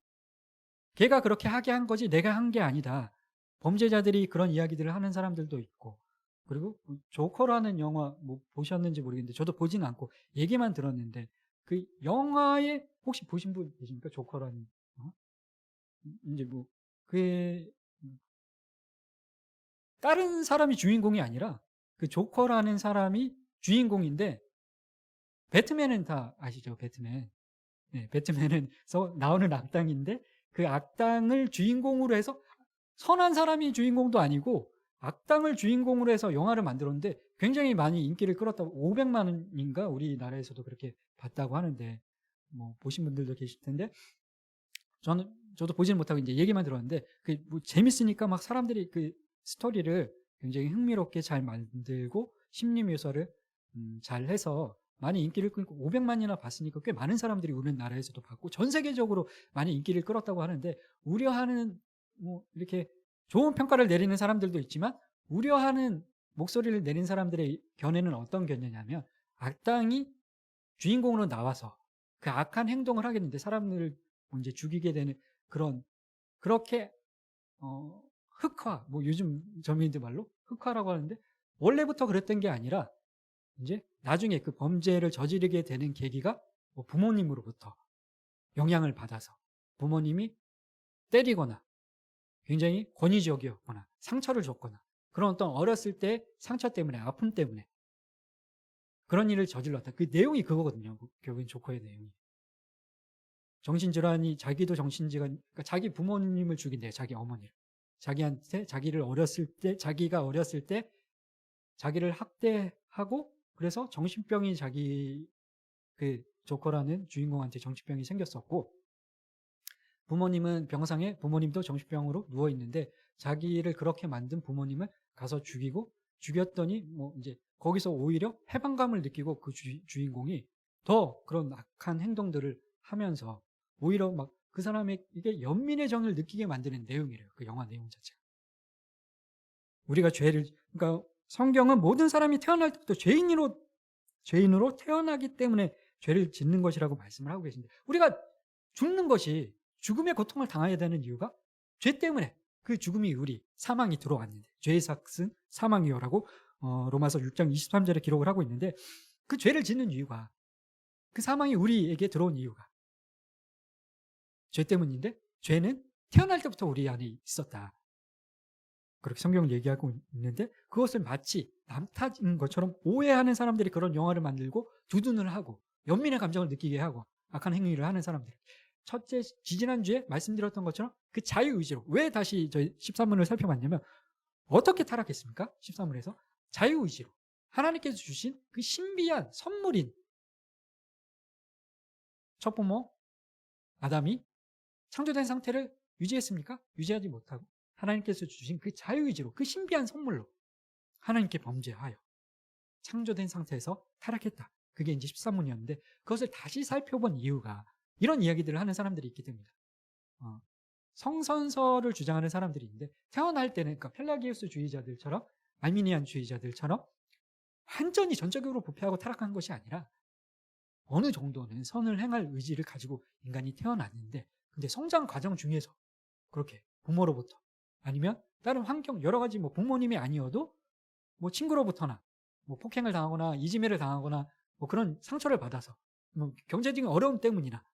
S1: 걔가 그렇게 하게 한 거지 내가 한 게 아니다. 범죄자들이 그런 이야기들을 하는 사람들도 있고, 그리고 조커라는 영화 뭐 보셨는지 모르겠는데 저도 보지는 않고 얘기만 들었는데, 그 영화에 혹시 보신 분 계십니까? 조커라는 이제 그 다른 사람이 주인공이 아니라 그 조커라는 사람이 주인공인데, 배트맨은 다 아시죠? 배트맨. 네, 배트맨에서 나오는 악당인데, 그 악당을 주인공으로 해서, 선한 사람이 주인공도 아니고 악당을 주인공으로 해서 영화를 만들었는데 굉장히 많이 인기를 끌었다고, 500만 원인가 우리나라에서도 그렇게 봤다고 하는데, 뭐 보신 분들도 계실 텐데, 저도 보지는 못하고 이제 얘기만 들었는데, 그 뭐 재밌으니까 막 사람들이 그 스토리를 굉장히 흥미롭게 잘 만들고 심리 묘사를 잘 해서 많이 인기를 끌고, 500만이나 봤으니까 꽤 많은 사람들이 우리나라에서도 봤고 전 세계적으로 많이 인기를 끌었다고 하는데, 우려하는 뭐 이렇게 좋은 평가를 내리는 사람들도 있지만, 우려하는 목소리를 내린 사람들의 견해는 어떤 견해냐면, 악당이 주인공으로 나와서 그 악한 행동을 하겠는데 사람들을 이제 죽이게 되는 그런, 그렇게 흑화, 뭐 요즘 젊은이들 말로 흑화라고 하는데, 원래부터 그랬던 게 아니라 이제 나중에 그 범죄를 저지르게 되는 계기가 뭐 부모님으로부터 영향을 받아서 부모님이 때리거나 굉장히 권위적이었거나 상처를 줬거나, 그런 어떤 어렸을 때 상처 때문에, 아픔 때문에 그런 일을 저질렀다. 그 내용이 그거거든요. 결국엔 조커의 내용이. 정신질환이, 자기도 정신질환, 그러니까 자기 부모님을 죽인대요. 자기 어머니를. 자기한테, 자기가 어렸을 때 자기를 학대하고, 그래서 정신병이, 그 조커라는 주인공한테 정신병이 생겼었고, 부모님은 병상에, 부모님도 정신병으로 누워 있는데 자기를 그렇게 만든 부모님을 가서 죽이고, 죽였더니 뭐 이제 거기서 오히려 해방감을 느끼고 그 주인공이 더 그런 악한 행동들을 하면서 오히려 막 그 사람의 이게 연민의 정을 느끼게 만드는 내용이래요. 그 영화 내용 자체가. 우리가 그러니까 성경은 모든 사람이 태어날 때부터 죄인으로 태어나기 때문에 죄를 짓는 것이라고 말씀을 하고 계신데, 우리가 죽는 것이, 죽음의 고통을 당해야 되는 이유가 죄 때문에, 그 죽음이, 사망이 들어왔는데, 죄의 삭은 사망이요라고 로마서 6장 23절에 기록을 하고 있는데, 그 죄를 짓는 이유가, 그 사망이 우리에게 들어온 이유가 죄 때문인데, 죄는 태어날 때부터 우리 안에 있었다. 그렇게 성경을 얘기하고 있는데 그것을 마치 남 탓인 것처럼 오해하는 사람들이 그런 영화를 만들고 두둔을 하고 연민의 감정을 느끼게 하고 악한 행위를 하는 사람들. 첫째, 지지난주에 말씀드렸던 것처럼 그 자유의지로, 왜 다시 저희 13문을 살펴봤냐면 어떻게 타락했습니까? 13문에서 자유의지로 하나님께서 주신 그 신비한 선물인 첫 부모 아담이 창조된 상태를 유지했습니까? 유지하지 못하고 하나님께서 주신 그 자유의지로, 그 신비한 선물로 하나님께 범죄하여 창조된 상태에서 타락했다. 그게 이제 13문이었는데 그것을 다시 살펴본 이유가 이런 이야기들을 하는 사람들이 있기 때문이다. 성선설을 주장하는 사람들이 있는데 태어날 때는, 그러니까 펠라기우스 주의자들처럼, 알미니안 주의자들처럼 완전히 전적으로 부패하고 타락한 것이 아니라 어느 정도는 선을 행할 의지를 가지고 인간이 태어났는데, 근데 성장 과정 중에서 그렇게 부모로부터 아니면 다른 환경, 여러 가지 뭐 부모님이 아니어도 뭐 친구로부터나 뭐 폭행을 당하거나 이지매를 당하거나 뭐 그런 상처를 받아서 뭐 경제적인 어려움 때문이나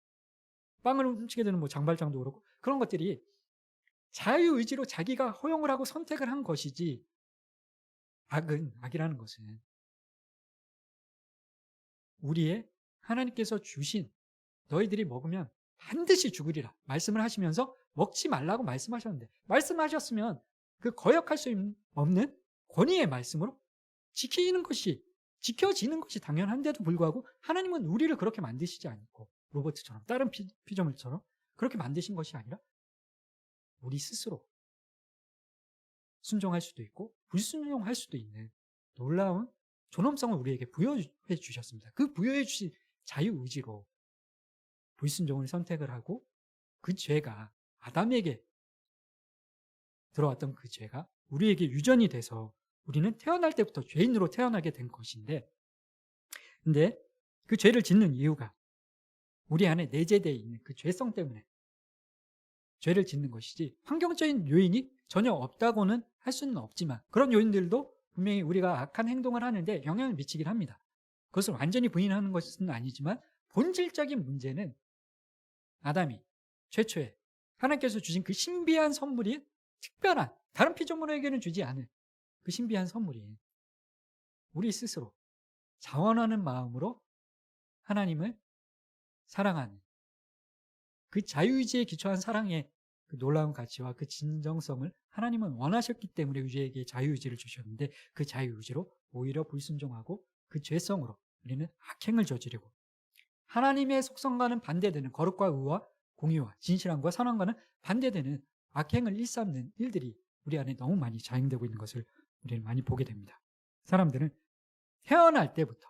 S1: 빵을 훔치게 되는 뭐 장발장도 그렇고 그런 것들이 자유의지로 자기가 허용을 하고 선택을 한 것이지, 악이라는 것은 우리의 하나님께서 주신, 너희들이 먹으면 반드시 죽으리라 말씀을 하시면서 먹지 말라고 말씀하셨는데, 말씀하셨으면 그 거역할 수 없는 권위의 말씀으로 지켜지는 것이 당연한데도 불구하고 하나님은 우리를 그렇게 만드시지 않고 로버트처럼 다른 피조물처럼 그렇게 만드신 것이 아니라 우리 스스로 순종할 수도 있고 불순종할 수도 있는 놀라운 존엄성을 우리에게 부여해 주셨습니다. 그 부여해 주신 자유의지로 불순종을 선택을 하고 그 죄가, 아담에게 들어왔던 그 죄가 우리에게 유전이 돼서 우리는 태어날 때부터 죄인으로 태어나게 된 것인데, 근데 그 죄를 짓는 이유가 우리 안에 내재되어 있는 그 죄성 때문에 죄를 짓는 것이지 환경적인 요인이 전혀 없다고는 할 수는 없지만, 그런 요인들도 분명히 우리가 악한 행동을 하는데 영향을 미치긴 합니다. 그것을 완전히 부인하는 것은 아니지만 본질적인 문제는 아담이 최초에 하나님께서 주신 그 신비한 선물이, 특별한 다른 피조물에게는 주지 않은 그 신비한 선물이 우리 스스로 자원하는 마음으로 하나님을 사랑하는 그 자유의지에 기초한 사랑의 그 놀라운 가치와 그 진정성을 하나님은 원하셨기 때문에 우리에게 자유의지를 주셨는데, 그 자유의지로 오히려 불순종하고 그 죄성으로 우리는 악행을 저지르고 하나님의 속성과는 반대되는 거룩과 의와 공의와 진실함과 선함과는 반대되는 악행을 일삼는 일들이 우리 안에 너무 많이 자행되고 있는 것을 우리는 많이 보게 됩니다. 사람들은 태어날 때부터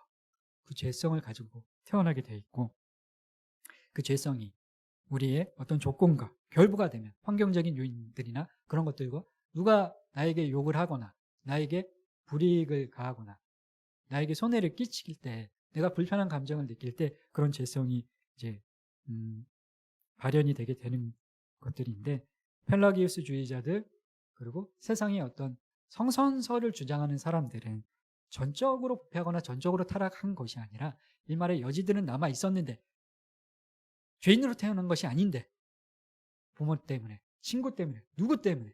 S1: 그 죄성을 가지고 태어나게 돼 있고, 그 죄성이 우리의 어떤 조건과 결부가 되면 환경적인 요인들이나 그런 것들과 누가 나에게 욕을 하거나 나에게 불이익을 가하거나 나에게 손해를 끼칠 때, 내가 불편한 감정을 느낄 때 그런 죄성이 이제 발현이 되게 되는 것들인데, 펠라기우스 주의자들 그리고 세상의 어떤 성선설을 주장하는 사람들은 전적으로 부패하거나 전적으로 타락한 것이 아니라 일말의 여지들은 남아 있었는데, 죄인으로 태어난 것이 아닌데 부모 때문에, 친구 때문에, 누구 때문에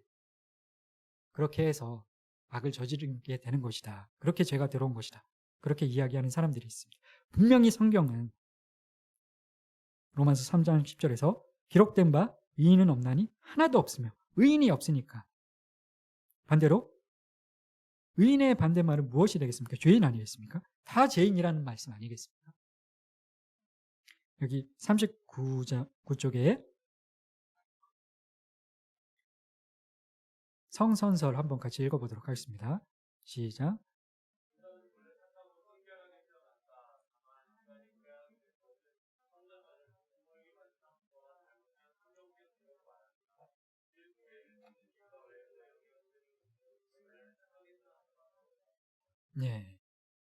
S1: 그렇게 해서 악을 저지르게 되는 것이다, 그렇게 죄가 들어온 것이다, 그렇게 이야기하는 사람들이 있습니다. 분명히 성경은 로마서 3장 10절에서 기록된 바 의인은 없나니 하나도 없으며, 의인이 없으니까 반대로 의인의 반대말은 무엇이 되겠습니까? 죄인 아니겠습니까? 다 죄인이라는 말씀 아니겠습니까? 여기 39쪽에 성선설 한번 같이 읽어보도록 하겠습니다. 시작. 네,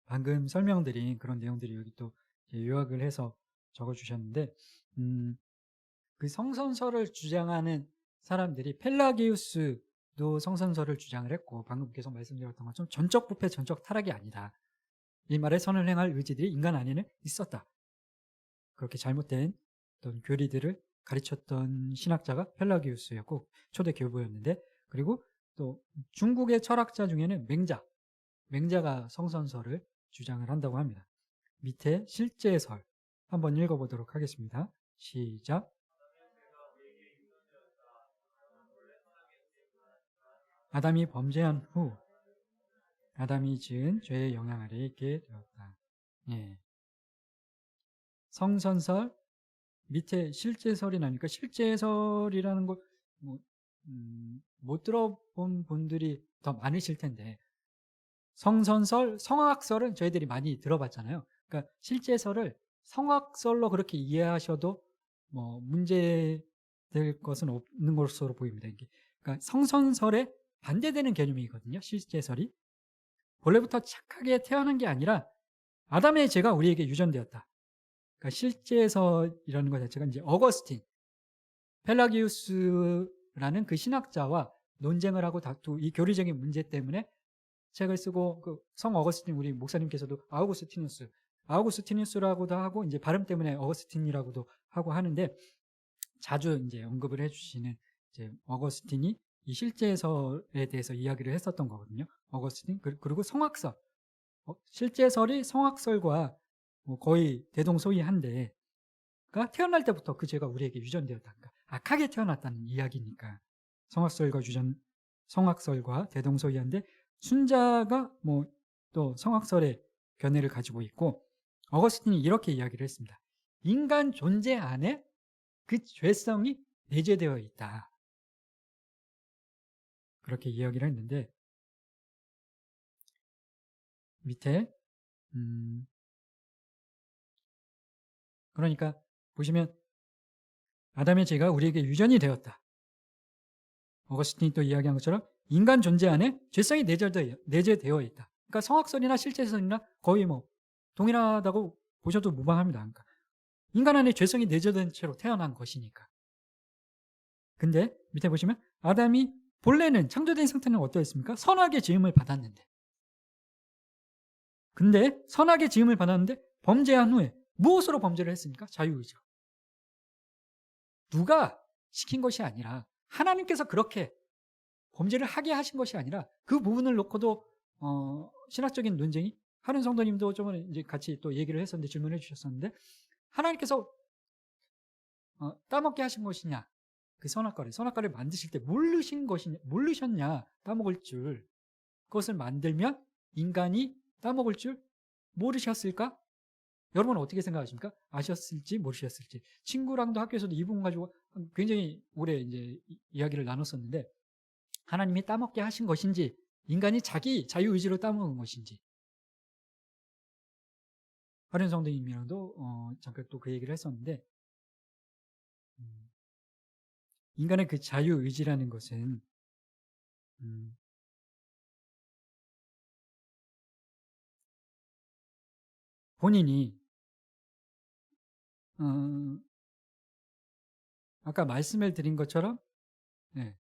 S1: 방금 설명드린 그런 내용들이 여기 또 요약을 해서 적어주셨는데, 그 성선설을 주장하는 사람들이 펠라기우스도 성선설을 주장을 했고, 방금 계속 말씀드렸던 것처럼 전적 부패, 전적 타락이 아니다, 이 말에 선을 행할 의지들이 인간 안에는 있었다, 그렇게 잘못된 어떤 교리들을 가르쳤던 신학자가 펠라기우스였고 초대 교부였는데, 그리고 또 중국의 철학자 중에는 맹자가 성선설을 주장을 한다고 합니다. 밑에 실제설 한번 읽어보도록 하겠습니다. 시작. 아담이 범죄한 후 아담이 지은 죄의 영향 아래 있게 되었다. 예. 성선설 밑에 실제설이 나니까 실제설이라는 걸 못 들어본 분들이 더 많으실 텐데 성선설, 성악설은 저희들이 많이 들어봤잖아요. 그러니까 실제설을 성악설로 그렇게 이해하셔도 뭐 문제될 것은 없는 것으로 보입니다. 이게. 그러니까 성선설에 반대되는 개념이거든요. 실제설이. 본래부터 착하게 태어난 게 아니라 아담의 죄가 우리에게 유전되었다. 그러니까 실제설이라는 것 자체가 이제 어거스틴, 펠라기우스라는 그 신학자와 논쟁을 하고 이 교리적인 문제 때문에 책을 쓰고 그 성 어거스틴 우리 목사님께서도 아우구스티누스라고도 하고 이제 발음 때문에 어거스틴이라고도 하고 하는데 자주 이제 언급을 해주시는 이제 어거스틴이 이 실제설에 대해서 이야기를 했었던 거거든요. 어거스틴 그리고 성악설 실제설이 성악설과 뭐 거의 대동소이한데 그러니까 태어날 때부터 그 죄가 우리에게 유전되었다. 그러니까 악하게 태어났다는 이야기니까 성악설과 대동소이한데 순자가 뭐 또 성악설의 견해를 가지고 있고 어거스틴이 이렇게 이야기를 했습니다. 인간 존재 안에 그 죄성이 내재되어 있다. 그렇게 이야기를 했는데 밑에 그러니까 보시면 아담의 죄가 우리에게 유전이 되었다. 어거스틴이 또 이야기한 것처럼 인간 존재 안에 죄성이 내재되어 있다. 그러니까 성악설이나 실제설이나 거의 뭐 동일하다고 보셔도 무방합니다. 그러니까 인간 안에 죄성이 내재된 채로 태어난 것이니까. 근데 밑에 보시면 아담이 본래는 창조된 상태는 어떠했습니까? 선하게 지음을 받았는데. 근데 선하게 지음을 받았는데 범죄한 후에 무엇으로 범죄를 했습니까? 자유의지로. 누가 시킨 것이 아니라 하나님께서 그렇게 범죄를 하게 하신 것이 아니라 그 부분을 놓고도 신학적인 논쟁이 하는 성도님도 저번에 이제 같이 또 얘기를 했었는데 질문해 주셨었는데 하나님께서 따먹게 하신 것이냐 그 선악과를 만드실 때 모르셨냐 따먹을 줄 그것을 만들면 인간이 따먹을 줄 모르셨을까? 여러분은 어떻게 생각하십니까? 아셨을지 모르셨을지 친구랑도 학교에서도 이 부분 가지고 굉장히 오래 이제 이야기를 나눴었는데 하나님이 따먹게 하신 것인지 인간이 자기 자유의지로 따먹은 것인지 하린 성도님이랑도 잠깐 또 그 얘기를 했었는데 인간의 그 자유의지라는 것은 본인이 아까 말씀을 드린 것처럼 네.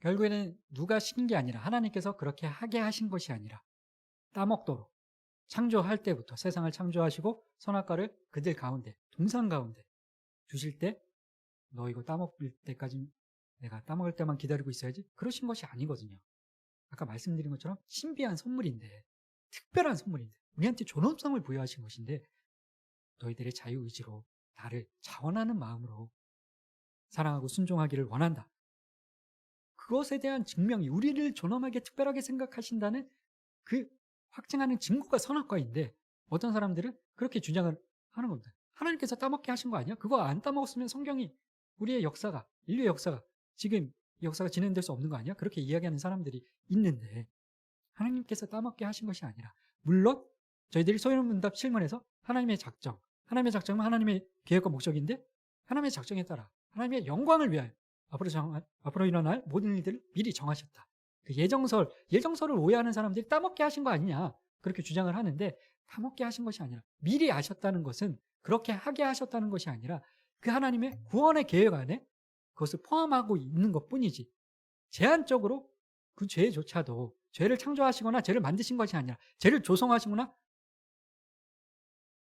S1: 결국에는 누가 시킨 게 아니라 하나님께서 그렇게 하게 하신 것이 아니라 따먹도록 창조할 때부터 세상을 창조하시고 선악과를 그들 가운데 동산 가운데 주실 때 너 이거 따먹을 때까지 내가 따먹을 때만 기다리고 있어야지 그러신 것이 아니거든요. 아까 말씀드린 것처럼 신비한 선물인데 특별한 선물인데 우리한테 존엄성을 부여하신 것인데 너희들의 자유의지로 나를 자원하는 마음으로 사랑하고 순종하기를 원한다. 그것에 대한 증명이 우리를 존엄하게 특별하게 생각하신다는 그 확증하는 증거가 선악과인데 어떤 사람들은 그렇게 주장을 하는 겁니다. 하나님께서 따먹게 하신 거 아니야? 그거 안 따먹었으면 성경이 우리의 역사가 인류의 역사가 지금 역사가 진행될 수 없는 거 아니야? 그렇게 이야기하는 사람들이 있는데 하나님께서 따먹게 하신 것이 아니라 물론 저희들이 소위문답 실문에서 하나님의 작정은 하나님의 계획과 목적인데 하나님의 작정에 따라 하나님의 영광을 위하여 앞으로 일어날 모든 일들을 미리 정하셨다. 그 예정설을 오해하는 사람들이 따먹게 하신 거 아니냐 그렇게 주장을 하는데 따먹게 하신 것이 아니라 미리 아셨다는 것은 그렇게 하게 하셨다는 것이 아니라 그 하나님의 구원의 계획 안에 그것을 포함하고 있는 것뿐이지 제한적으로 그 죄조차도 죄를 창조하시거나 죄를 만드신 것이 아니라 죄를 조성하시거나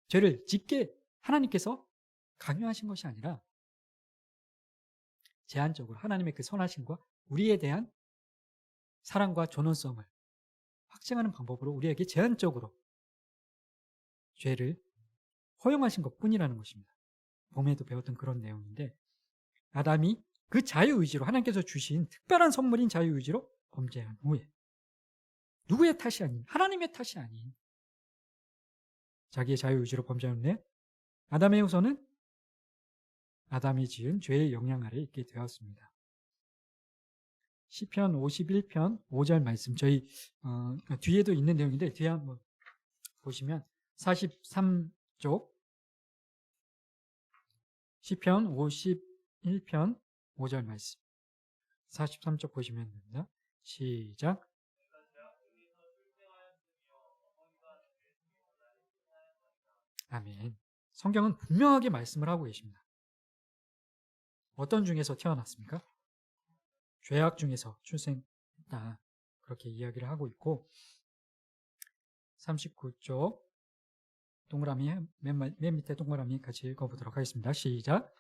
S1: 죄를 짓게 하나님께서 강요하신 것이 아니라 제한적으로 하나님의 그 선하심과 우리에 대한 사랑과 존엄성을 확증하는 방법으로 우리에게 제한적으로 죄를 허용하신 것뿐이라는 것입니다. 봄에도 배웠던 그런 내용인데, 아담이 그 자유의지로, 하나님께서 주신 특별한 선물인 자유의지로 범죄한 후에 누구의 탓이 아닌, 하나님의 탓이 아닌 자기의 자유의지로 범죄한 후에 아담의 후손은 아담이 지은 죄의 영향 아래 있게 되었습니다. 시편 51편 5절 말씀, 저희 뒤에도 있는 내용인데 뒤에 한번 보시면 43쪽 시편 51편 5절 말씀, 43쪽 보시면 됩니다. 시작. 아멘. 성경은 분명하게 말씀을 하고 계십니다. 어떤 중에서 태어났습니까? 죄악 중에서 출생했다, 그렇게 이야기를 하고 있고, 39쪽 동그라미, 맨 밑에 동그라미 같이 읽어보도록 하겠습니다. 시작.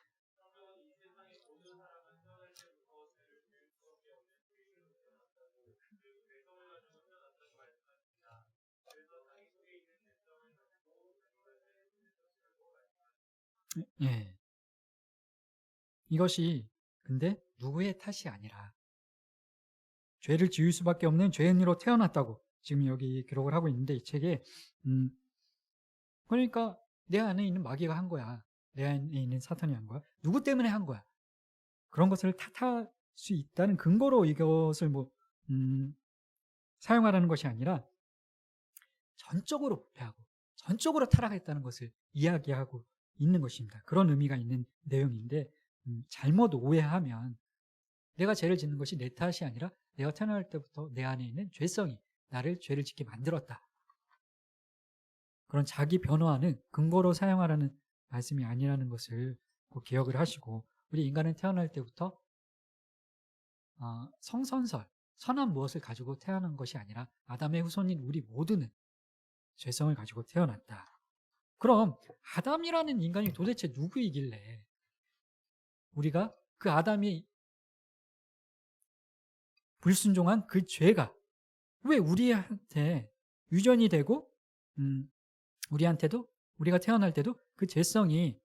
S1: 예. 이것이 근데 누구의 탓이 아니라 죄를 지을 수밖에 없는 죄인으로 태어났다고 지금 여기 기록을 하고 있는데, 이 책에 그러니까 내 안에 있는 마귀가 한 거야. 내 안에 있는 사탄이 한 거야. 누구 때문에 한 거야. 그런 것을 탓할 수 있다는 근거로 이것을 사용하라는 것이 아니라 전적으로 부패하고 전적으로 타락했다는 것을 이야기하고 있는 것입니다. 그런 의미가 있는 내용인데, 잘못 오해하면 내가 죄를 짓는 것이 내 탓이 아니라 내가 태어날 때부터 내 안에 있는 죄성이 나를 죄를 짓게 만들었다, 그런 자기 변호하는 근거로 사용하라는 말씀이 아니라는 것을 꼭 기억을 하시고, 우리 인간은 태어날 때부터 성선설, 선한 무엇을 가지고 태어난 것이 아니라 아담의 후손인 우리 모두는 죄성을 가지고 태어났다. 그럼 아담이라는 인간이 도대체 누구이길래 우리가 그 아담이 불순종한 그 죄가 왜 우리한테 유전이 되고 우리한테도, 우리가 태어날 때도 그 죄성이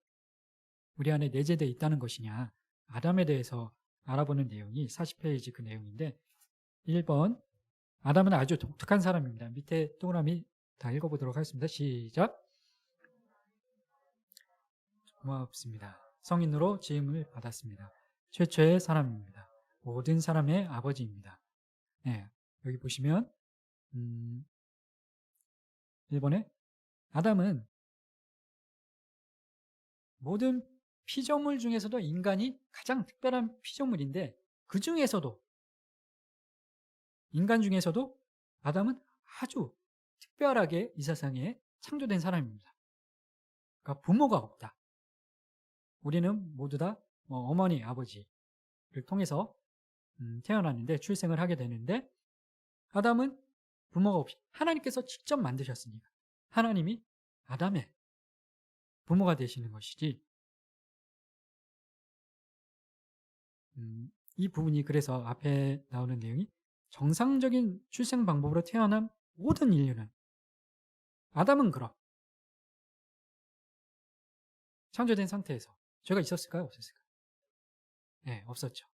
S1: 우리 안에 내재되어 있다는 것이냐, 아담에 대해서 알아보는 내용이 40페이지 그 내용인데, 1번, 아담은 아주 독특한 사람입니다. 밑에 동그라미 다 읽어보도록 하겠습니다. 시작. 고맙습니다. 성인으로 지음을 받았습니다. 최초의 사람입니다. 모든 사람의 아버지입니다. 네, 여기 보시면 1번에 아담은 모든 피조물 중에서도 인간이 가장 특별한 피조물인데, 그 중에서도 인간 중에서도 아담은 아주 특별하게 이 세상에 창조된 사람입니다. 그러니까 부모가 없다. 우리는 모두 다 어머니, 아버지를 통해서 태어났는데, 출생을 하게 되는데, 아담은 부모가 없이 하나님께서 직접 만드셨으니까 하나님이 아담의 부모가 되시는 것이지, 이 부분이, 그래서 앞에 나오는 내용이 정상적인 출생 방법으로 태어난 모든 인류는, 아담은 그럼 창조된 상태에서 죄가 있었을까요? 없었을까요? 네, 없었죠.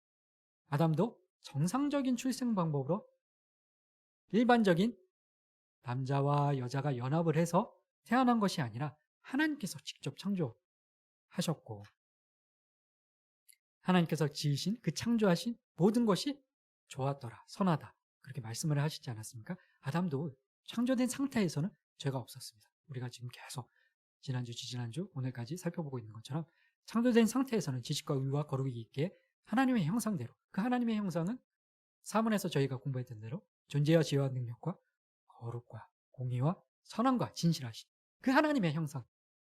S1: 아담도 정상적인 출생 방법으로 일반적인 남자와 여자가 연합을 해서 태어난 것이 아니라 하나님께서 직접 창조하셨고, 하나님께서 지으신 그 창조하신 모든 것이 좋았더라, 선하다, 그렇게 말씀을 하시지 않았습니까? 아담도 창조된 상태에서는 죄가 없었습니다. 우리가 지금 계속 지난주, 지지난주, 오늘까지 살펴보고 있는 것처럼 창조된 상태에서는 지식과 의와 거룩이 있게 하나님의 형상대로, 그 하나님의 형상은 사문에서 저희가 공부했던 대로 존재와 지혜와 능력과 거룩과 공의와 선함과 진실하신 그 하나님의 형상,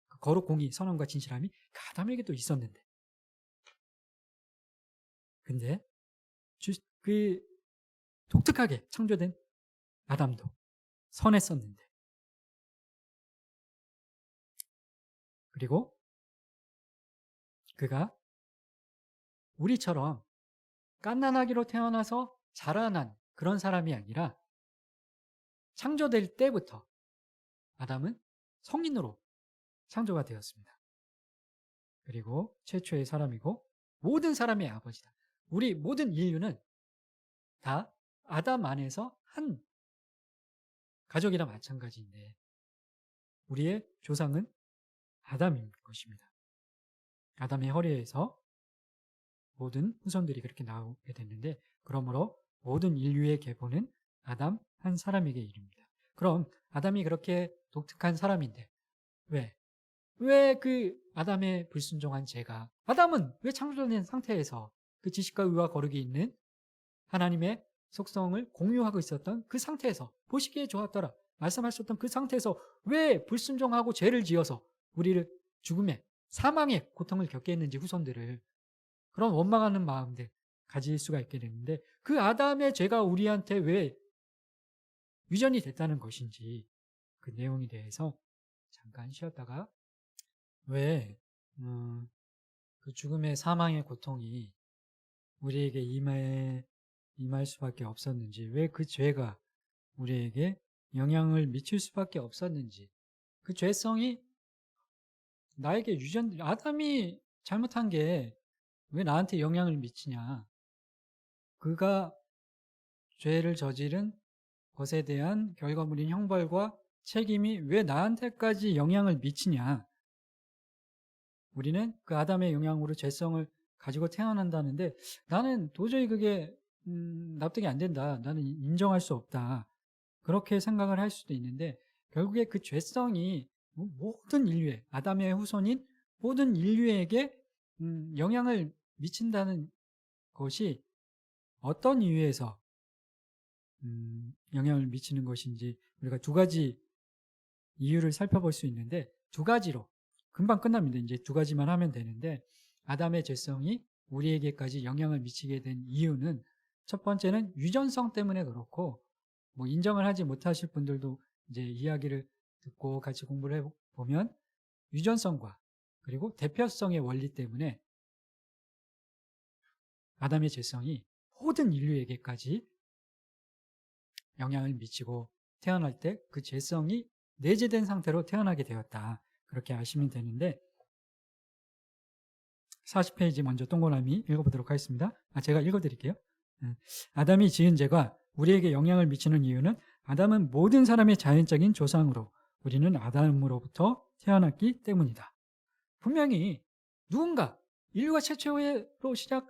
S1: 그 거룩, 공의, 선함과 진실함이 그 아담에게도 있었는데, 근데 그 독특하게 창조된 아담도 선했었는데, 그리고 그가 우리처럼 갓난아기로 태어나서 자라난 그런 사람이 아니라 창조될 때부터 아담은 성인으로 창조가 되었습니다. 그리고 최초의 사람이고 모든 사람의 아버지다. 우리 모든 인류는 다 아담 안에서 한 가족이라 마찬가지인데 우리의 조상은 아담인 것입니다. 아담의 허리에서 모든 후손들이 그렇게 나오게 됐는데 그러므로 모든 인류의 계보는 아담 한 사람에게 이릅니다. 그럼 아담이 그렇게 독특한 사람인데 왜 그 아담의 불순종한 죄가 아담은 왜 창조된 상태에서 그 지식과 의와 거룩이 있는 하나님의 속성을 공유하고 있었던 그 상태에서 보시기에 좋았더라 말씀하셨던 그 상태에서 왜 불순종하고 죄를 지어서 우리를 죽음에 사망의 고통을 겪게 했는지 후손들을 그런 원망하는 마음들 가질 수가 있게 됐는데 그 아담의 죄가 우리한테 왜 유전이 됐다는 것인지 그 내용에 대해서 잠깐 쉬었다가 왜 그 죽음의 사망의 고통이 우리에게 임할 수밖에 없었는지 왜 그 죄가 우리에게 영향을 미칠 수밖에 없었는지 그 죄성이 나에게 아담이 잘못한 게 왜 나한테 영향을 미치냐 그가 죄를 저지른 것에 대한 결과물인 형벌과 책임이 왜 나한테까지 영향을 미치냐 우리는 그 아담의 영향으로 죄성을 가지고 태어난다는데 나는 도저히 그게 납득이 안 된다. 나는 인정할 수 없다. 그렇게 생각을 할 수도 있는데 결국에 그 죄성이 모든 인류에 아담의 후손인 모든 인류에게 영향을 미친다는 것이 어떤 이유에서 영향을 미치는 것인지 우리가 두 가지 이유를 살펴볼 수 있는데 두 가지로 금방 끝납니다. 이제 두 가지만 하면 되는데 아담의 죄성이 우리에게까지 영향을 미치게 된 이유는 첫 번째는 유전성 때문에 그렇고 뭐 인정을 하지 못하실 분들도 이제 이야기를 듣고 같이 공부를 해보면 유전성과 그리고 대표성의 원리 때문에 아담의 죄성이 모든 인류에게까지 영향을 미치고 태어날 때 그 죄성이 내재된 상태로 태어나게 되었다. 그렇게 아시면 되는데 40페이지 먼저 동그라미 읽어보도록 하겠습니다. 제가 읽어드릴게요. 아담이 지은 죄가 우리에게 영향을 미치는 이유는 아담은 모든 사람의 자연적인 조상으로 우리는 아담으로부터 태어났기 때문이다. 분명히 누군가 인류가 최초로 시작이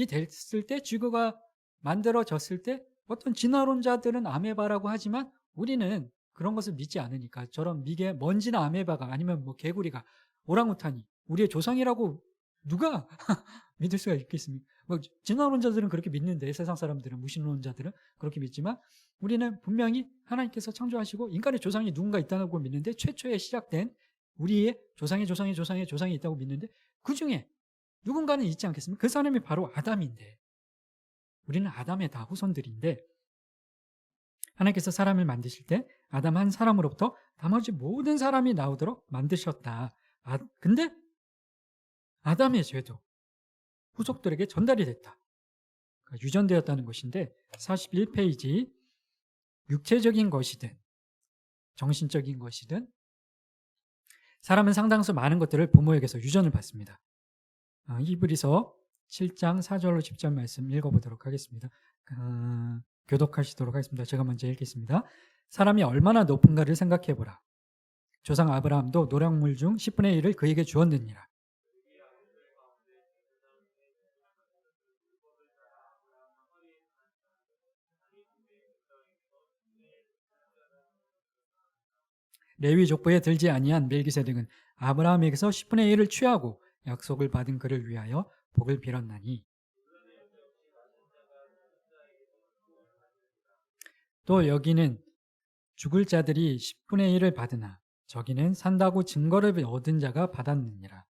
S1: 됐을 때 지구가 만들어졌을 때 어떤 진화론자들은 아메바라고 하지만 우리는 그런 것을 믿지 않으니까 저런 미개 먼지나 아메바가 아니면 뭐 개구리가 오랑우탄이 우리의 조상이라고 누가 믿을 수가 있겠습니까? 뭐 진화론자들은 그렇게 믿는데 세상 사람들은 무신론자들은 그렇게 믿지만 우리는 분명히 하나님께서 창조하시고 인간의 조상이 누군가 있다고 믿는데 최초에 시작된 우리의 조상의 조상이 있다고 믿는데 그 중에 누군가는 있지 않겠습니까? 그 사람이 바로 아담인데 우리는 아담의 다 후손들인데 하나님께서 사람을 만드실 때 아담 한 사람으로부터 나머지 모든 사람이 나오도록 만드셨다. 근데 아담의 죄도 후속들에게 전달이 됐다. 그러니까 유전되었다는 것인데 41페이지 육체적인 것이든 정신적인 것이든 사람은 상당수 많은 것들을 부모에게서 유전을 받습니다. 히브리서 7장 4절로 10절 말씀 읽어보도록 하겠습니다. 교독하시도록 하겠습니다. 제가 먼저 읽겠습니다. 사람이 얼마나 높은가를 생각해보라. 조상 아브라함도 노량물 중 10분의 1을 그에게 주었느니라. 레위 족보에 들지 아니한 멜기세덱은 아브라함에게서 10분의 1을 취하고 약속을 받은 그를 위하여 복을 빌었나니 또 여기는 죽을 자들이 10분의 1을 받으나 저기는 산다고 증거를 얻은 자가 받았느니라.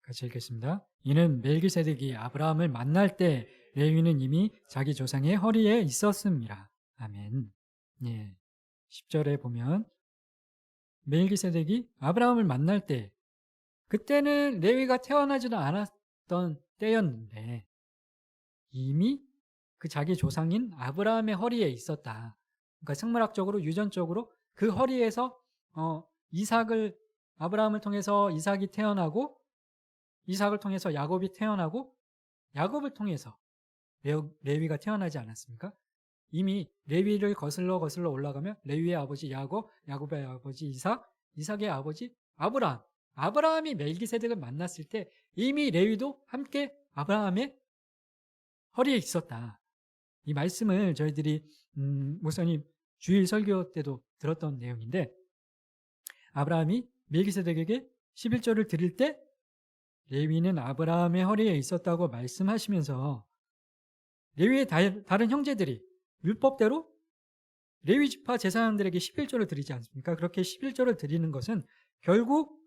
S1: 같이 읽겠습니다. 이는 멜기세덱이 아브라함을 만날 때 레위는 이미 자기 조상의 허리에 있었습니다. 아멘. 예. 10절에 보면 멜기세덱이 아브라함을 만날 때 그때는 레위가 태어나지도 않았던 때였는데 이미 그 자기 조상인 아브라함의 허리에 있었다. 그러니까 생물학적으로 유전적으로 그 허리에서 이삭을 아브라함을 통해서 이삭이 태어나고 이삭을 통해서 야곱이 태어나고 야곱을 통해서 레위가 태어나지 않았습니까? 이미 레위를 거슬러 올라가면 레위의 아버지 야곱, 야곱의 아버지 이삭, 이삭의 아버지 아브라함, 아브라함이 멜기세덱을 만났을 때 이미 레위도 함께 아브라함의 허리에 있었다. 이 말씀을 저희들이 목사님 주일 설교 때도 들었던 내용인데 아브라함이 멜기세덱에게 11조를 드릴 때 레위는 아브라함의 허리에 있었다고 말씀하시면서 레위의 다른 형제들이 율법대로 레위 지파 제사장들에게 11조를 드리지 않습니까? 그렇게 11조를 드리는 것은 결국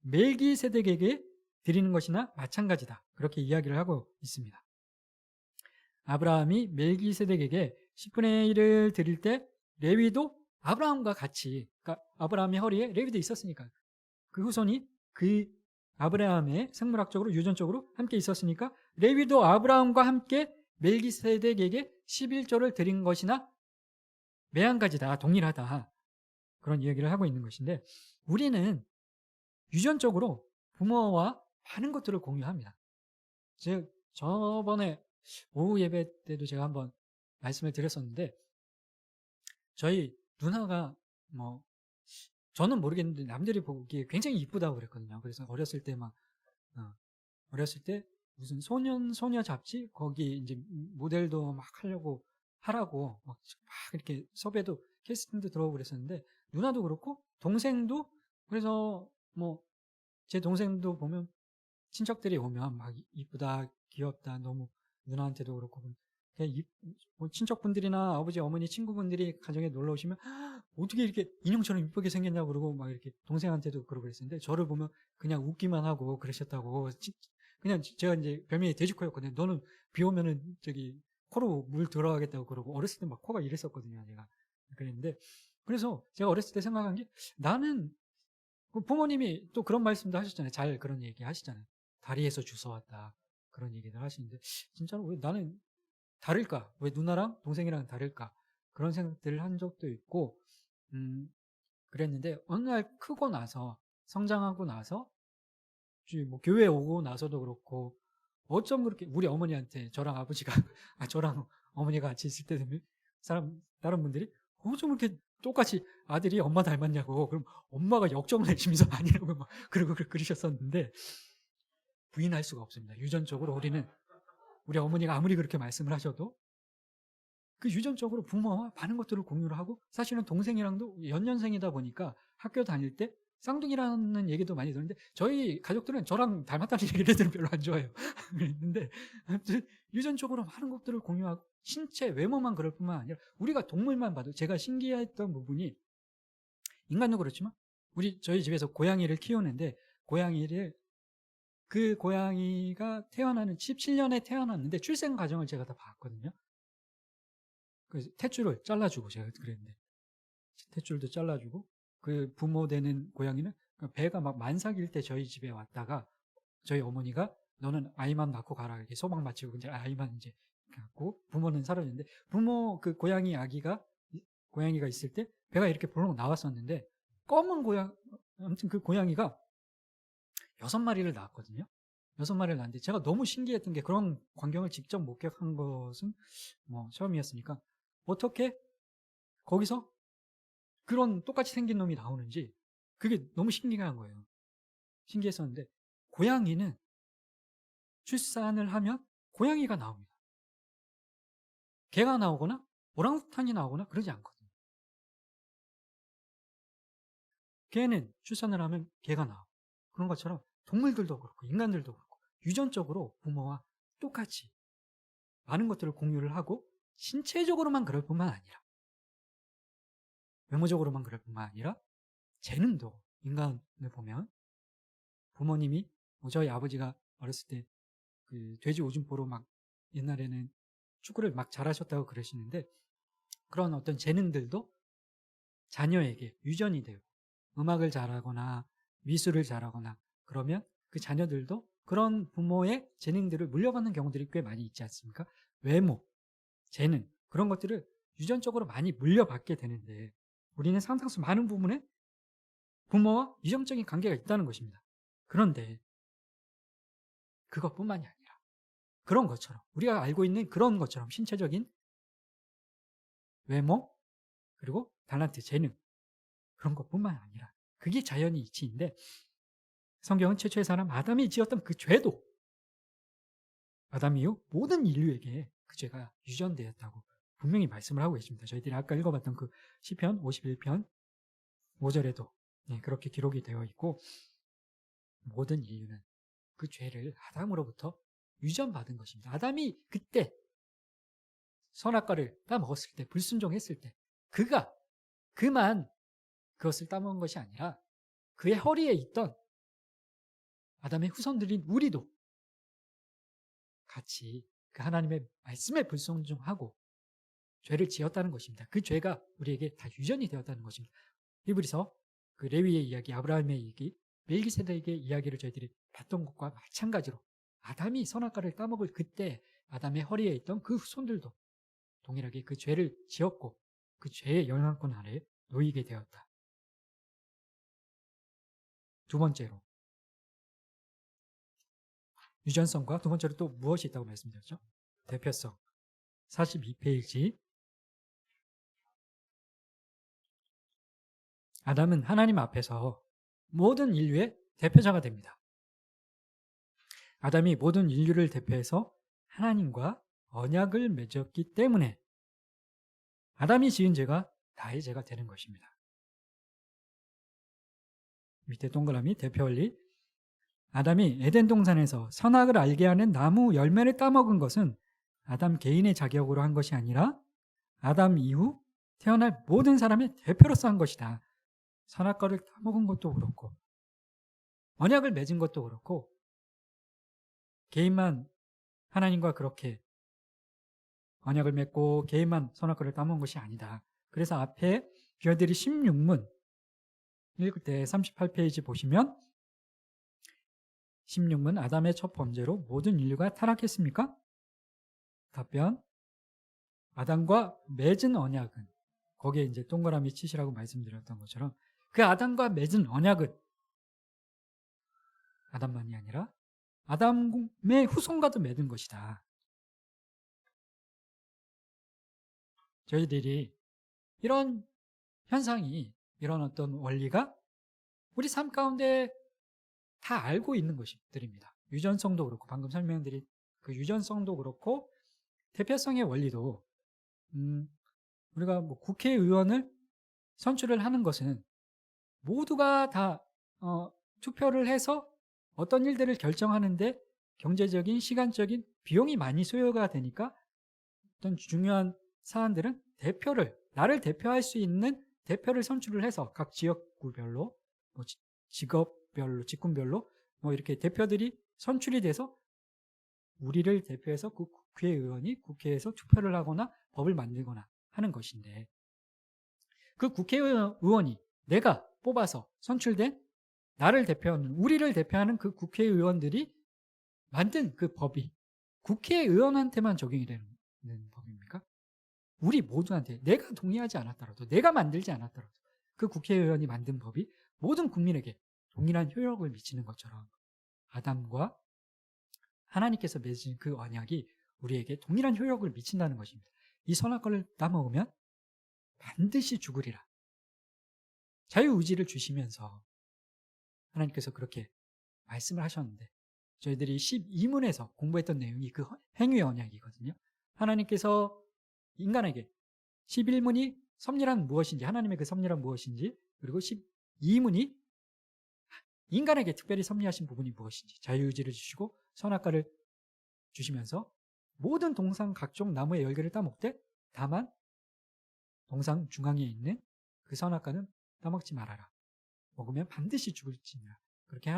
S1: 멜기세덱에게 드리는 것이나 마찬가지다. 그렇게 이야기를 하고 있습니다. 아브라함이 멜기세덱에게 10분의 1을 드릴 때 레위도 아브라함과 같이, 그러니까 아브라함의 허리에 레위도 있었으니까 그 후손이 그 아브라함의 생물학적으로 유전적으로 함께 있었으니까 레위도 아브라함과 함께 멜기세덱에게 11조를 드린 것이나 매한가지다, 동일하다. 그런 이야기를 하고 있는 것인데 우리는 유전적으로 부모와 많은 것들을 공유합니다. 제가 저번에 오후 예배 때도 제가 한번 말씀을 드렸었는데 저희 누나가 저는 모르겠는데 남들이 보기에 굉장히 이쁘다고 그랬거든요. 그래서 어렸을 때 어렸을 때 무슨 소녀 잡지 거기 이제 모델도 막 하라고 막 이렇게 섭외도 캐스팅도 들어오고 그랬었는데 누나도 그렇고 동생도 그래서 제 동생도 보면 친척들이 오면 막 이쁘다 귀엽다 너무 누나한테도 그렇고 친척분들이나 아버지 어머니 친구분들이 가정에 놀러 오시면 어떻게 이렇게 인형처럼 이쁘게 생겼냐고 그러고 막 이렇게 동생한테도 그러고 그랬었는데 저를 보면 그냥 웃기만 하고 그러셨다고 그냥 제가 이제 별명이 돼지코였거든요. 너는 비 오면은 코로 물 들어가겠다고 그러고 어렸을 때 막 코가 이랬었거든요. 제가 그랬는데 그래서 제가 어렸을 때 생각한 게 나는 부모님이 또 그런 말씀도 하셨잖아요. 잘 그런 얘기 하시잖아요. 다리에서 주워왔다 그런 얘기를 하시는데 진짜로 왜 나는 다를까? 왜 누나랑 동생이랑 다를까? 그런 생각들을 한 적도 있고 그랬는데 어느 날 크고 나서 성장하고 나서 교회 오고 나서도 그렇고 어쩜 그렇게 우리 어머니한테 저랑 아버지가 저랑 어머니가 같이 있을 때 되면 다른 분들이 어쩜 그렇게 똑같이 아들이 엄마 닮았냐고 그럼 엄마가 역정을 내시면서 아니라고 막 그러셨었는데 부인할 수가 없습니다. 유전적으로 우리 어머니가 아무리 그렇게 말씀을 하셔도 그 유전적으로 부모와 많은 것들을 공유를 하고 사실은 동생이랑도 연년생이다 보니까 학교 다닐 때 쌍둥이라는 얘기도 많이 들었는데 저희 가족들은 저랑 닮았다는 얘기를 별로 안 좋아해요. 그랬는데 아무튼 유전적으로 많은 것들을 공유하고 신체 외모만 그럴 뿐만 아니라 우리가 동물만 봐도 제가 신기했던 부분이 인간도 그렇지만 저희 집에서 고양이를 키우는데 그 고양이가 태어나는 17년에 태어났는데 출생 과정을 제가 다 봤거든요. 그래서 탯줄을 잘라주고 제가 그랬는데 탯줄도 잘라주고 그 부모 되는 고양이는 배가 막 만삭일 때 저희 집에 왔다가 저희 어머니가 너는 아이만 낳고 가라 이렇게 소망 마치고 이제 아이만 이제 갖고 부모는 사라졌는데 부모 그 고양이가 있을 때 배가 이렇게 볼록 나왔었는데 검은 아무튼 그 고양이가 6마리를 낳았거든요. 6마리를 낳았는데 제가 너무 신기했던 게 그런 광경을 직접 목격한 것은 처음이었으니까 어떻게 거기서 그런 똑같이 생긴 놈이 나오는지 그게 너무 신기한 거예요. 신기했었는데 고양이는 출산을 하면 고양이가 나옵니다. 개가 나오거나 오랑우탄이 나오거나 그러지 않거든요. 개는 출산을 하면 개가 나오고 그런 것처럼 동물들도 그렇고 인간들도 그렇고 유전적으로 부모와 똑같이 많은 것들을 공유를 하고 신체적으로만 그럴 뿐만 아니라 외모적으로만 그럴 뿐만 아니라 재능도 인간을 보면 부모님이 저희 아버지가 어렸을 때 그 돼지 오줌포로 막 옛날에는 축구를 막 잘하셨다고 그러시는데 그런 어떤 재능들도 자녀에게 유전이 되고 음악을 잘하거나 미술을 잘하거나 그러면 그 자녀들도 그런 부모의 재능들을 물려받는 경우들이 꽤 많이 있지 않습니까? 외모, 재능 그런 것들을 유전적으로 많이 물려받게 되는데 우리는 상당수 많은 부분에 부모와 유전적인 관계가 있다는 것입니다. 그런데 그것뿐만이 아니라 그런 것처럼 우리가 알고 있는 그런 것처럼 신체적인 외모 그리고 탤런트, 재능 그런 것뿐만 아니라 그게 자연의 이치인데 성경은 최초의 사람 아담이 지었던 그 죄도 아담 이후 모든 인류에게 그 죄가 유전되었다고 분명히 말씀을 하고 계십니다. 저희들이 아까 읽어봤던 그 시편 51편 5절에도 그렇게 기록이 되어 있고 모든 인류는 그 죄를 아담으로부터 유전받은 것입니다. 아담이 그때 선악과를 따먹었을 때 불순종했을 때 그만 그것을 따먹은 것이 아니라 그의 허리에 있던 아담의 후손들인 우리도 같이 그 하나님의 말씀에 불순종하고 죄를 지었다는 것입니다. 그 죄가 우리에게 다 유전이 되었다는 것입니다. 히브리서 그 레위의 이야기, 아브라함의 얘기, 멜기세덱의 이야기를 저희들이 봤던 것과 마찬가지로 아담이 선악과를 따먹을 그때 아담의 허리에 있던 그 후손들도 동일하게 그 죄를 지었고 그 죄의 영향권 아래 놓이게 되었다. 두 번째로 유전성과 두 번째로 또 무엇이 있다고 말씀드렸죠? 대표성. 42페이지. 아담은 하나님 앞에서 모든 인류의 대표자가 됩니다. 아담이 모든 인류를 대표해서 하나님과 언약을 맺었기 때문에 아담이 지은 죄가 나의 죄가 되는 것입니다. 밑에 동그라미 대표 원리. 아담이 에덴 동산에서 선악을 알게 하는 나무 열매를 따먹은 것은 아담 개인의 자격으로 한 것이 아니라 아담 이후 태어날 모든 사람의 대표로서 한 것이다. 선악과를 따먹은 것도 그렇고 언약을 맺은 것도 그렇고 개인만 하나님과 그렇게 언약을 맺고 개인만 선악과를 따먹은 것이 아니다. 그래서 앞에 비어드리 16문 읽을 때 38페이지 보시면 16문 아담의 첫 범죄로 모든 인류가 타락했습니까? 답변 아담과 맺은 언약은 거기에 이제 동그라미 치시라고 말씀드렸던 것처럼 그 아담과 맺은 언약은 아담만이 아니라 아담의 후손과도 맺은 것이다. 저희들이 이런 현상이 이런 어떤 원리가 우리 삶 가운데 다 알고 있는 것들입니다. 유전성도 그렇고 방금 설명드린 그 유전성도 그렇고 대표성의 원리도 우리가 뭐 국회의원을 선출을 하는 것은 모두가 다 투표를 해서 어떤 일들을 결정하는데 경제적인 시간적인 비용이 많이 소요가 되니까 어떤 중요한 사안들은 나를 대표할 수 있는 대표를 선출을 해서 각 지역구별로 뭐 직업별로 직군별로 뭐 이렇게 대표들이 선출이 돼서 우리를 대표해서 그 국회의원이 국회에서 투표를 하거나 법을 만들거나 하는 것인데 그 국회의원이 내가 뽑아서 선출된 나를 대표하는 우리를 대표하는 그 국회의원들이 만든 그 법이 국회의원한테만 적용이 되는 법입니까? 우리 모두한테 내가 동의하지 않았더라도 내가 만들지 않았더라도 그 국회의원이 만든 법이 모든 국민에게 동일한 효력을 미치는 것처럼 아담과 하나님께서 맺은 그 언약이 우리에게 동일한 효력을 미친다는 것입니다. 이 선악과를 따먹으면 반드시 죽으리라. 자유의지를 주시면서 하나님께서 그렇게 말씀을 하셨는데 저희들이 12문에서 공부했던 내용이 그 행위의 언약이거든요. 하나님께서 인간에게 11문이 섭리란 무엇인지 하나님의 그 섭리란 무엇인지 그리고 12문이 인간에게 특별히 섭리하신 부분이 무엇인지 자유의지를 주시고 선악과를 주시면서 모든 동상 각종 나무의 열매를 따먹되 다만 동상 중앙에 있는 그 선악과는 따먹지 말아라. 먹으면 반드시 죽을지니라. 그렇게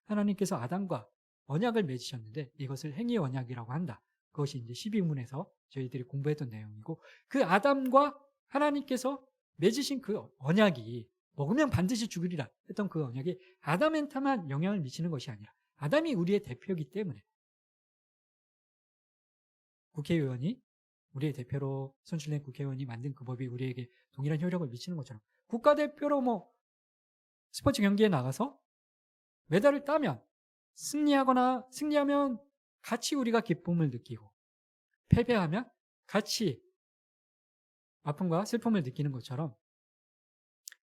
S1: 하나님께서 아담과 언약을 맺으셨는데 이것을 행위의 언약이라고 한다. 그것이 이제 12문에서 저희들이 공부했던 내용이고 그 아담과 하나님께서 맺으신 그 언약이 먹으면 반드시 죽으리라 했던 그 언약이 아담한테만 영향을 미치는 것이 아니라 아담이 우리의 대표이기 때문에 국회의원이 우리의 대표로 선출된 국회의원이 만든 그 법이 우리에게 동일한 효력을 미치는 것처럼 국가대표로 뭐 스포츠 경기에 나가서 메달을 따면 승리하면 같이 우리가 기쁨을 느끼고 패배하면 같이 아픔과 슬픔을 느끼는 것처럼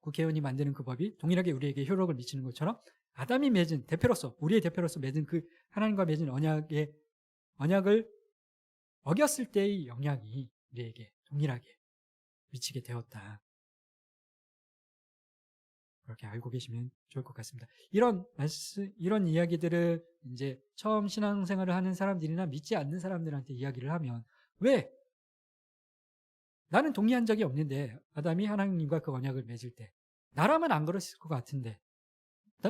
S1: 국회의원이 만드는 그 법이 동일하게 우리에게 효력을 미치는 것처럼 아담이 맺은 대표로서 우리의 대표로서 맺은 그 하나님과 맺은 언약을 어겼을 때의 영향이 우리에게 동일하게 미치게 되었다. 그렇게 알고 계시면 좋을 것 같습니다. 이런 이야기들을 이제 처음 신앙생활을 하는 사람들이나 믿지 않는 사람들한테 이야기를 하면 왜? 나는 동의한 적이 없는데 아담이 하나님과 그 언약을 맺을 때 나라면 안 그랬을 것 같은데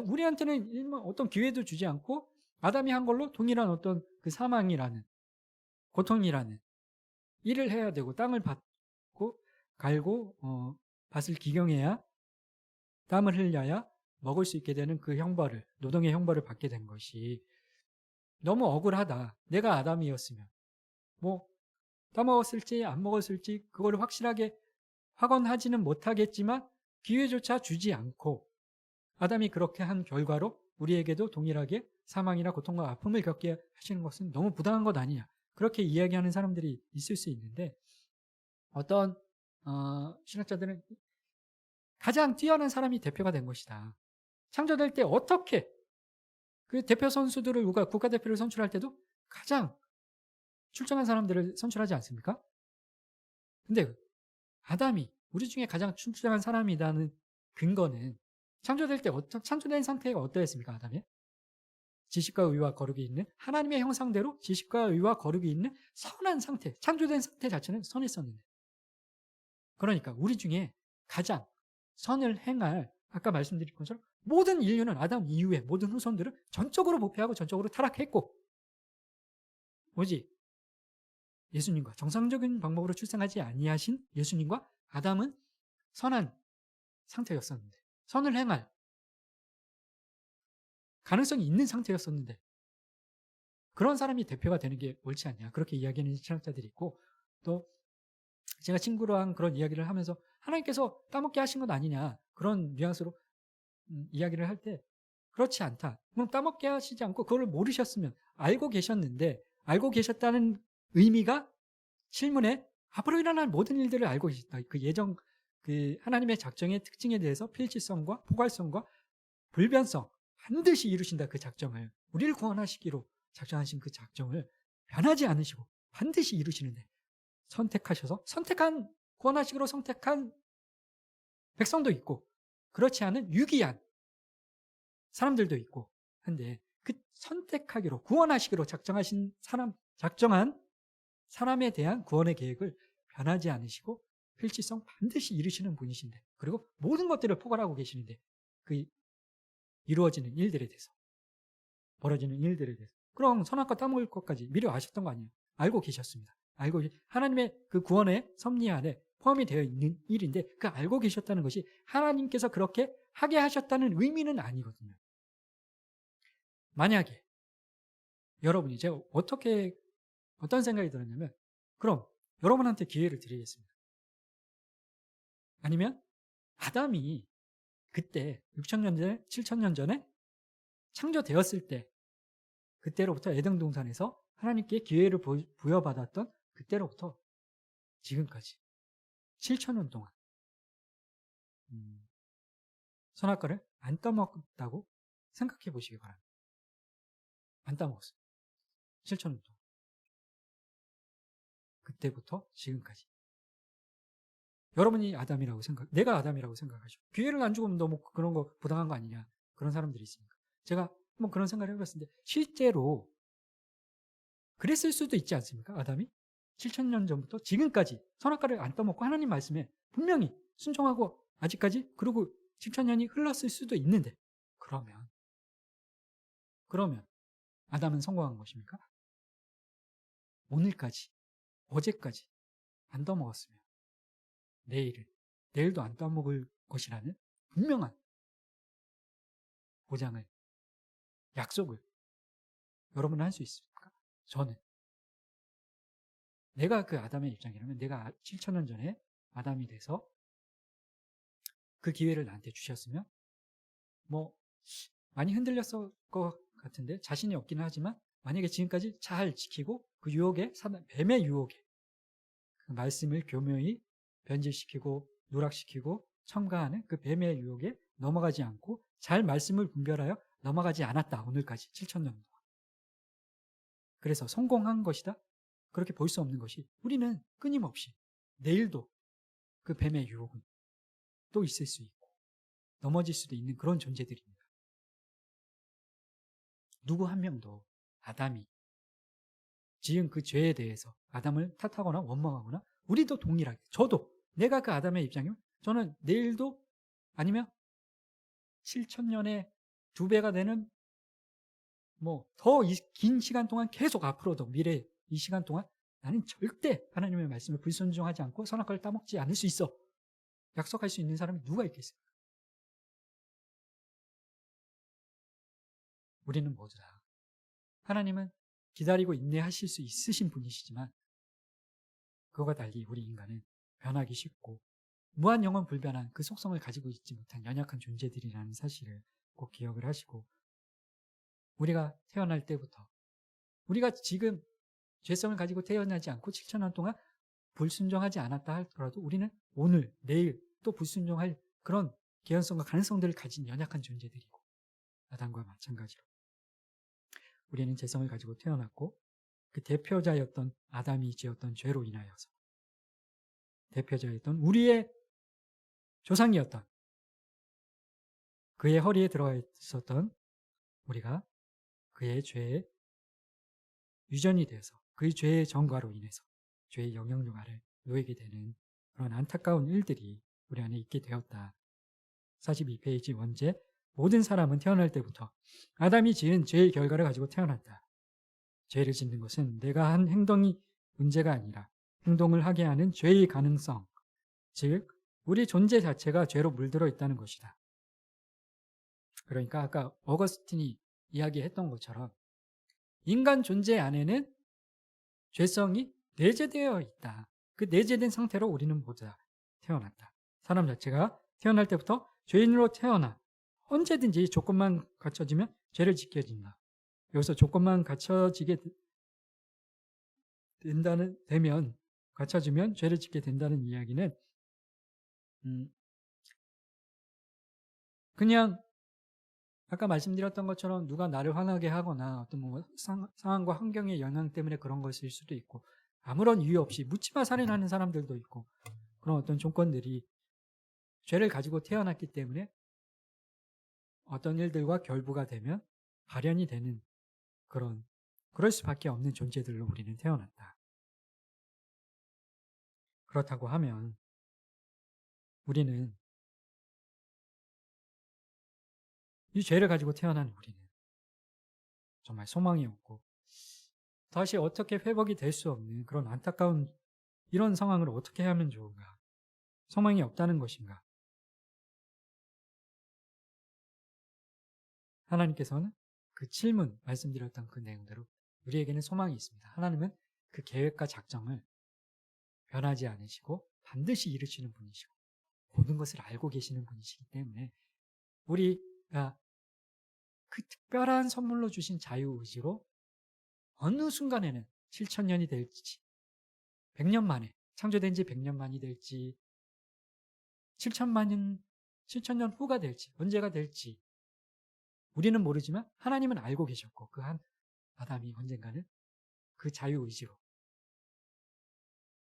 S1: 우리한테는 어떤 기회도 주지 않고 아담이 한 걸로 동일한 어떤 그 사망이라는 고통이라는 일을 해야 되고 땅을 받고 갈고 밭을 기경해야 땀을 흘려야 먹을 수 있게 되는 그 형벌을 노동의 형벌을 받게 된 것이 너무 억울하다. 내가 아담이었으면 뭐 따먹었을지 안 먹었을지 그걸 확실하게 확언하지는 못하겠지만 기회조차 주지 않고 아담이 그렇게 한 결과로 우리에게도 동일하게 사망이나 고통과 아픔을 겪게 하시는 것은 너무 부당한 것 아니냐. 그렇게 이야기하는 사람들이 있을 수 있는데 어떤 신학자들은 가장 뛰어난 사람이 대표가 된 것이다. 창조될 때 어떻게 그 대표 선수들을 국가대표를 선출할 때도 가장 출중한 사람들을 선출하지 않습니까? 근데 아담이 우리 중에 가장 출중한 사람이라는 근거는 창조될 때 창조된 상태가 어떠했습니까? 아담이? 지식과 의와 거룩이 있는 하나님의 형상대로 지식과 의와 거룩이 있는 선한 상태, 창조된 상태 자체는 선했었는데 그러니까 우리 중에 가장 선을 행할 아까 말씀드린 것처럼 모든 인류는 아담 이후에 모든 후손들은 전적으로 부패하고 전적으로 타락했고 오직 예수님과 정상적인 방법으로 출생하지 아니하신 예수님과 아담은 선한 상태였었는데 선을 행할 가능성이 있는 상태였었는데 그런 사람이 대표가 되는 게 옳지 않냐 그렇게 이야기하는 신학자들이 있고 또 제가 친구랑 그런 이야기를 하면서 하나님께서 따먹게 하신 건 아니냐 그런 뉘앙스로 이야기를 할 때 그렇지 않다. 그럼 따먹게 하시지 않고 그걸 모르셨으면 알고 계셨는데 알고 계셨다는 의미가 실문에 앞으로 일어날 모든 일들을 알고 계셨다. 그 하나님의 작정의 특징에 대해서 필지성과 포괄성과 불변성 반드시 이루신다. 그 작정을 우리를 구원하시기로 작정하신 그 작정을 변하지 않으시고 반드시 이루시는데 구원하시기로 선택한 백성도 있고 그렇지 않은 유기한 사람들도 있고 한데 그 선택하기로 구원하시기로 작정한 사람에 대한 구원의 계획을 변하지 않으시고 필지성 반드시 이루시는 분이신데 그리고 모든 것들을 포괄하고 계시는데 그 이루어지는 일들에 대해서 벌어지는 일들에 대해서 그럼 선악과 따먹을 것까지 미리 아셨던 거 아니에요? 알고 계셨습니다. 하나님의 그 구원의 섭리 안에 포함이 되어 있는 일인데 그 알고 계셨다는 것이 하나님께서 그렇게 하게 하셨다는 의미는 아니거든요. 만약에 여러분이 제가 어떤 생각이 들었냐면 그럼 여러분한테 기회를 드리겠습니다. 아니면 아담이 그때 6,000년 전에 7,000년 전에 창조되었을 때 그때로부터 에덴 동산에서 하나님께 기회를 부여받았던 그때로부터 지금까지 7,000년 동안 선악과를 안 따먹었다고 생각해 보시기 바랍니다. 안 따먹었어요. 7,000년 동안. 그때부터 지금까지. 여러분이 내가 아담이라고 생각하시고 기회를 안 주고 너무 그런 거 부당한 거 아니냐 그런 사람들이 있으니까 제가 한번 그런 생각을 해봤는데 실제로 그랬을 수도 있지 않습니까? 아담이 7,000년 전부터 지금까지 선악과를 안 따먹고 하나님 말씀에 분명히 순종하고 아직까지 그리고 7,000년이 흘렀을 수도 있는데 그러면 아담은 성공한 것입니까? 오늘까지 어제까지 안 따먹었으면 내일도 안 따먹을 것이라는 분명한 보장을, 약속을 여러분은 할 수 있습니까? 저는. 내가 그 아담의 입장이라면, 내가 7,000년 전에 아담이 돼서 그 기회를 나한테 주셨으면 뭐 많이 흔들렸을 것 같은데, 자신이 없기는 하지만 만약에 지금까지 잘 지키고 그 유혹에, 뱀의 유혹에 그 말씀을 교묘히 변질시키고 누락시키고 첨가하는 그 뱀의 유혹에 넘어가지 않고 잘 말씀을 분별하여 넘어가지 않았다. 오늘까지 7,000년 동안. 그래서 성공한 것이다? 그렇게 볼 수 없는 것이, 우리는 끊임없이 내일도 그 뱀의 유혹은 또 있을 수 있고 넘어질 수도 있는 그런 존재들입니다. 누구 한 명도 아담이 지은 그 죄에 대해서 아담을 탓하거나 원망하거나, 우리도 동일하게, 저도 내가 그 아담의 입장이면 저는 내일도 아니면 7,000년의 2배가 되는 뭐 더 긴 시간 동안 계속 앞으로도 미래 이 시간 동안 나는 절대 하나님의 말씀을 불순종하지 않고 선악과를 따먹지 않을 수 있어. 약속할 수 있는 사람이 누가 있겠어요? 우리는 모두 다. 하나님은 기다리고 인내하실 수 있으신 분이시지만 그거와 달리 우리 인간은 변하기 쉽고 무한 영원 불변한 그 속성을 가지고 있지 못한 연약한 존재들이라는 사실을 꼭 기억을 하시고, 우리가 태어날 때부터, 우리가 지금 죄성을 가지고 태어나지 않고 7,000년 동안 불순종하지 않았다 하더라도 우리는 오늘, 내일 또 불순종할 그런 개연성과 가능성들을 가진 연약한 존재들이고, 아담과 마찬가지로 우리는 죄성을 가지고 태어났고 그 대표자였던 아담이 지었던 죄로 인하여서 대표자였던 우리의 조상이었던 그의 허리에 들어가 있었던 우리가 그의 죄에 유전이 되어서 그의 죄의 전과로 인해서 죄의 영향력 아래 놓이게 되는 그런 안타까운 일들이 우리 안에 있게 되었다. 42페이지 원제, 모든 사람은 태어날 때부터 아담이 지은 죄의 결과를 가지고 태어났다. 죄를 짓는 것은 내가 한 행동이 문제가 아니라 행동을 하게 하는 죄의 가능성, 즉 우리 존재 자체가 죄로 물들어 있다는 것이다. 그러니까 아까 어거스틴이 이야기했던 것처럼 인간 존재 안에는 죄성이 내재되어 있다. 그 내재된 상태로 우리는 모두 다 태어났다. 사람 자체가 태어날 때부터 죄인으로 태어나 언제든지 조건만 갖춰지면 죄를 짓게 된다. 여기서 조건만 갖춰지게 갖춰지면 죄를 짓게 된다는 이야기는 그냥 아까 말씀드렸던 것처럼 누가 나를 화나게 하거나 어떤 뭐 상황과 환경의 영향 때문에 그런 것일 수도 있고, 아무런 이유 없이 묻지마 살인하는 사람들도 있고, 그런 어떤 조건들이 죄를 가지고 태어났기 때문에 어떤 일들과 결부가 되면 발현이 되는 그럴 수밖에 없는 존재들로 우리는 태어났다. 그렇다고 하면 우리는, 이 죄를 가지고 태어난 우리는 정말 소망이 없고 다시 어떻게 회복이 될 수 없는 그런 안타까운 이런 상황을 어떻게 하면 좋은가? 소망이 없다는 것인가? 하나님께서는 그 질문, 말씀드렸던 그 내용대로 우리에게는 소망이 있습니다. 하나님은 그 계획과 작정을 변하지 않으시고 반드시 이루시는 분이시고 모든 것을 알고 계시는 분이시기 때문에 우리가 그 특별한 선물로 주신 자유의지로 어느 순간에는 7,000년이 될지 100년 만에, 창조된 지 100년 만이 될지 7,000년 후가 될지 언제가 될지 우리는 모르지만 하나님은 알고 계셨고, 그 한 아담이 언젠가는 그 자유의지로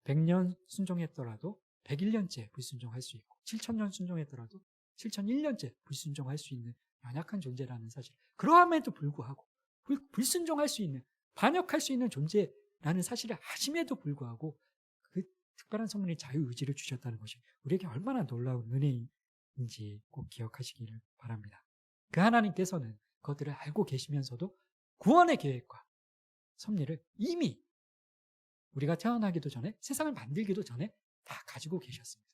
S1: 100년 순종했더라도 101년째 불순종할 수 있고 7,000년 순종했더라도 7,001년째 불순종할 수 있는 연약한 존재라는 사실, 그러함에도 불구하고 불순종할 수 있는, 반역할 수 있는 존재라는 사실을 아심에도 불구하고 그 특별한 성문의 자유의지를 주셨다는 것이 우리에게 얼마나 놀라운 은혜인지 꼭 기억하시기를 바랍니다. 그 하나님께서는 그것들을 알고 계시면서도 구원의 계획과 섭리를 이미 우리가 태어나기도 전에, 세상을 만들기도 전에 다 가지고 계셨습니다.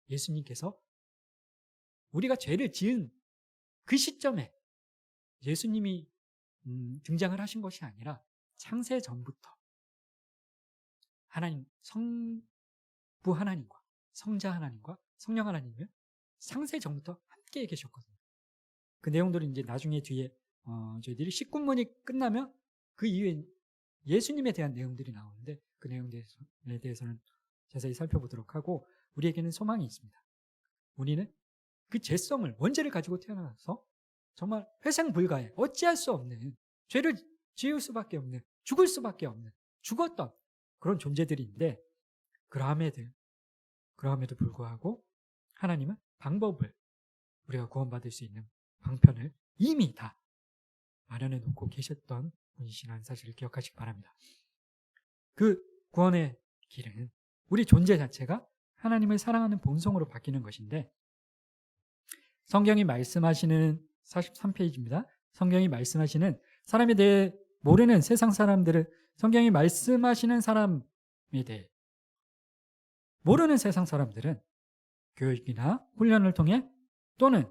S1: 예수님께서 우리가 죄를 지은 그 시점에 예수님이 등장을 하신 것이 아니라 창세 전부터 하나님, 성부 하나님과 성자 하나님과 성령 하나님은 창세 전부터 함께 계셨거든요. 그 내용들은 이제 나중에 뒤에 저희들이 19문이 끝나면 그 이후에 예수님에 대한 내용들이 나오는데 그 내용에 대해서는 자세히 살펴보도록 하고, 우리에게는 소망이 있습니다. 우리는 그 죄성을, 원죄를 가지고 태어나서 정말 회생 불가에 어찌할 수 없는, 죄를 지을 수밖에 없는, 죽을 수밖에 없는, 죽었던 그런 존재들인데, 그러함에도 불구하고 하나님은 방법을, 우리가 구원받을 수 있는 방편을 이미 다 마련해 놓고 계셨던 분이시라는 사실을 기억하시기 바랍니다. 그 구원의 길은 우리 존재 자체가 하나님을 사랑하는 본성으로 바뀌는 것인데, 성경이 말씀하시는 43페이지입니다. 성경이 말씀하시는 사람에 대해 모르는 세상 사람들을, 성경이 말씀하시는 사람에 대해 모르는 세상 사람들은 교육이나 훈련을 통해 또는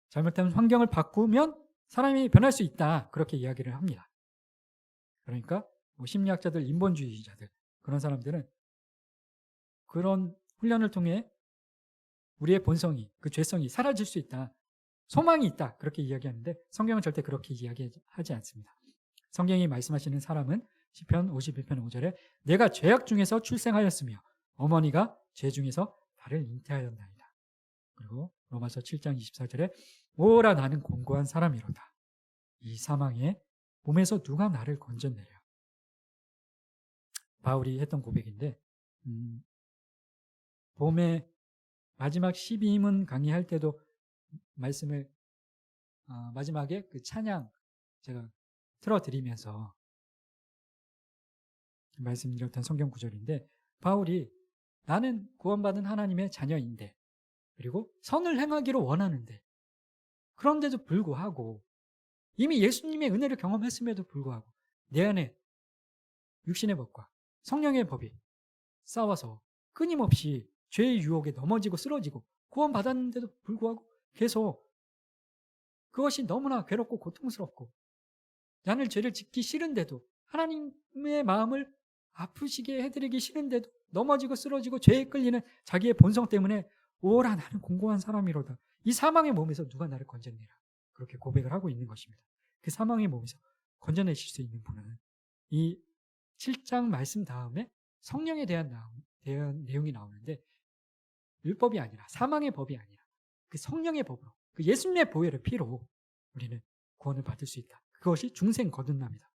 S1: 잘못된 환경을 바꾸면 사람이 변할 수 있다, 그렇게 이야기를 합니다. 그러니까 심리학자들, 인본주의자들, 그런 사람들은 그런 훈련을 통해 우리의 본성이, 그 죄성이 사라질 수 있다, 소망이 있다, 그렇게 이야기하는데 성경은 절대 그렇게 이야기하지 않습니다. 성경이 말씀하시는 사람은 시편 51편 5절에 내가 죄악 중에서 출생하였으며 어머니가 죄 중에서 나를 잉태하였나이다. 그리고 로마서 7장 24절에 오라 나는 곤고한 사람이로다. 이 사망의 몸에서 누가 나를 건져내려. 바울이 했던 고백인데, 봄에 마지막 12문 강의할 때도 말씀을 마지막에 그 찬양 제가 틀어드리면서 말씀드렸던 성경 구절인데, 바울이 나는 구원받은 하나님의 자녀인데, 그리고 선을 행하기로 원하는데, 그런데도 불구하고 이미 예수님의 은혜를 경험했음에도 불구하고 내 안에 육신의 법과 성령의 법이 싸워서 끊임없이 죄의 유혹에 넘어지고 쓰러지고 구원받았는데도 불구하고 계속 그것이 너무나 괴롭고 고통스럽고, 나는 죄를 짓기 싫은데도, 하나님의 마음을 아프시게 해드리기 싫은데도 넘어지고 쓰러지고 죄에 끌리는 자기의 본성 때문에 오라 나는 공고한 사람이로다. 이 사망의 몸에서 누가 나를 건져내라. 그렇게 고백을 하고 있는 것입니다. 그 사망의 몸에서 건져내실 수 있는 분은 이 7장 말씀 다음에 성령에 대한 내용이 나오는데, 율법이 아니라, 사망의 법이 아니라 그 성령의 법으로, 그 예수님의 보혈의 피로 우리는 구원을 받을 수 있다. 그것이 중생 거듭납니다.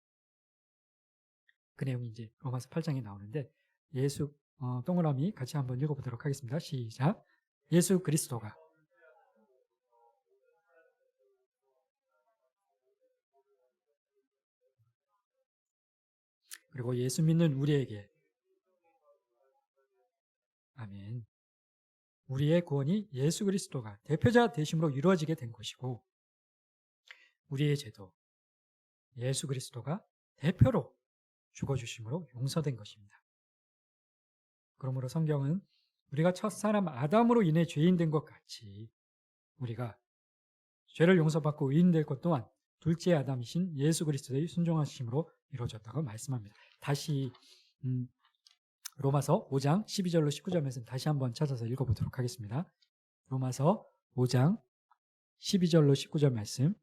S1: 그 내용이 이제 로마서 8장에 나오는데, 예수 동그라미 같이 한번 읽어보도록 하겠습니다. 시작. 예수 그리스도가 그리고 예수 믿는 우리에게, 아멘, 우리의 구원이 예수 그리스도가 대표자 되심으로 이루어지게 된 것이고, 우리의 죄도 예수 그리스도가 대표로 죽어주심으로 용서된 것입니다. 그러므로 성경은 우리가 첫사람 아담으로 인해 죄인 된 것 같이 우리가 죄를 용서받고 의인될 것 또한 둘째 아담이신 예수 그리스도의 순종하심으로 이루어졌다고 말씀합니다. 다시 로마서 5장 12절로 19절 말씀 다시 한번 찾아서 읽어보도록 하겠습니다. 로마서 5장 12절로 19절 말씀,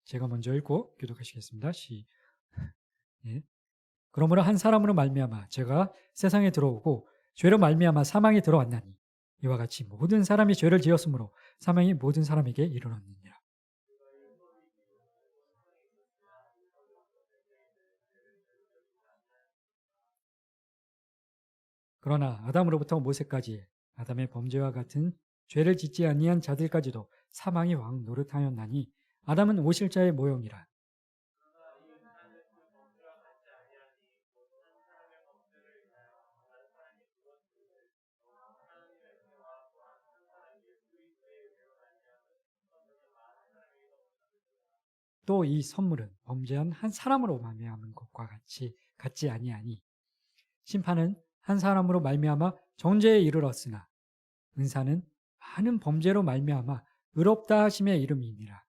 S1: 제가 먼저 읽고 교독하시겠습니다. 예. 그러므로 한 사람으로 말미암아 죄가 세상에 들어오고 죄로 말미암아 사망이 들어왔나니 이와 같이 모든 사람이 죄를 지었으므로 사망이 모든 사람에게 이르렀느니라. 그러나 아담으로부터 모세까지 아담의 범죄와 같은 죄를 짓지 아니한 자들까지도 사망이 왕 노릇하였나니 아담은 오실자의 모형이라. 또 이 선물은 범죄한 한 사람으로 말미암은 것과 같지 아니하니 심판은 한 사람으로 말미암아 정죄에 이르렀으나 은사는 많은 범죄로 말미암아 의롭다 하심의 이름이니라.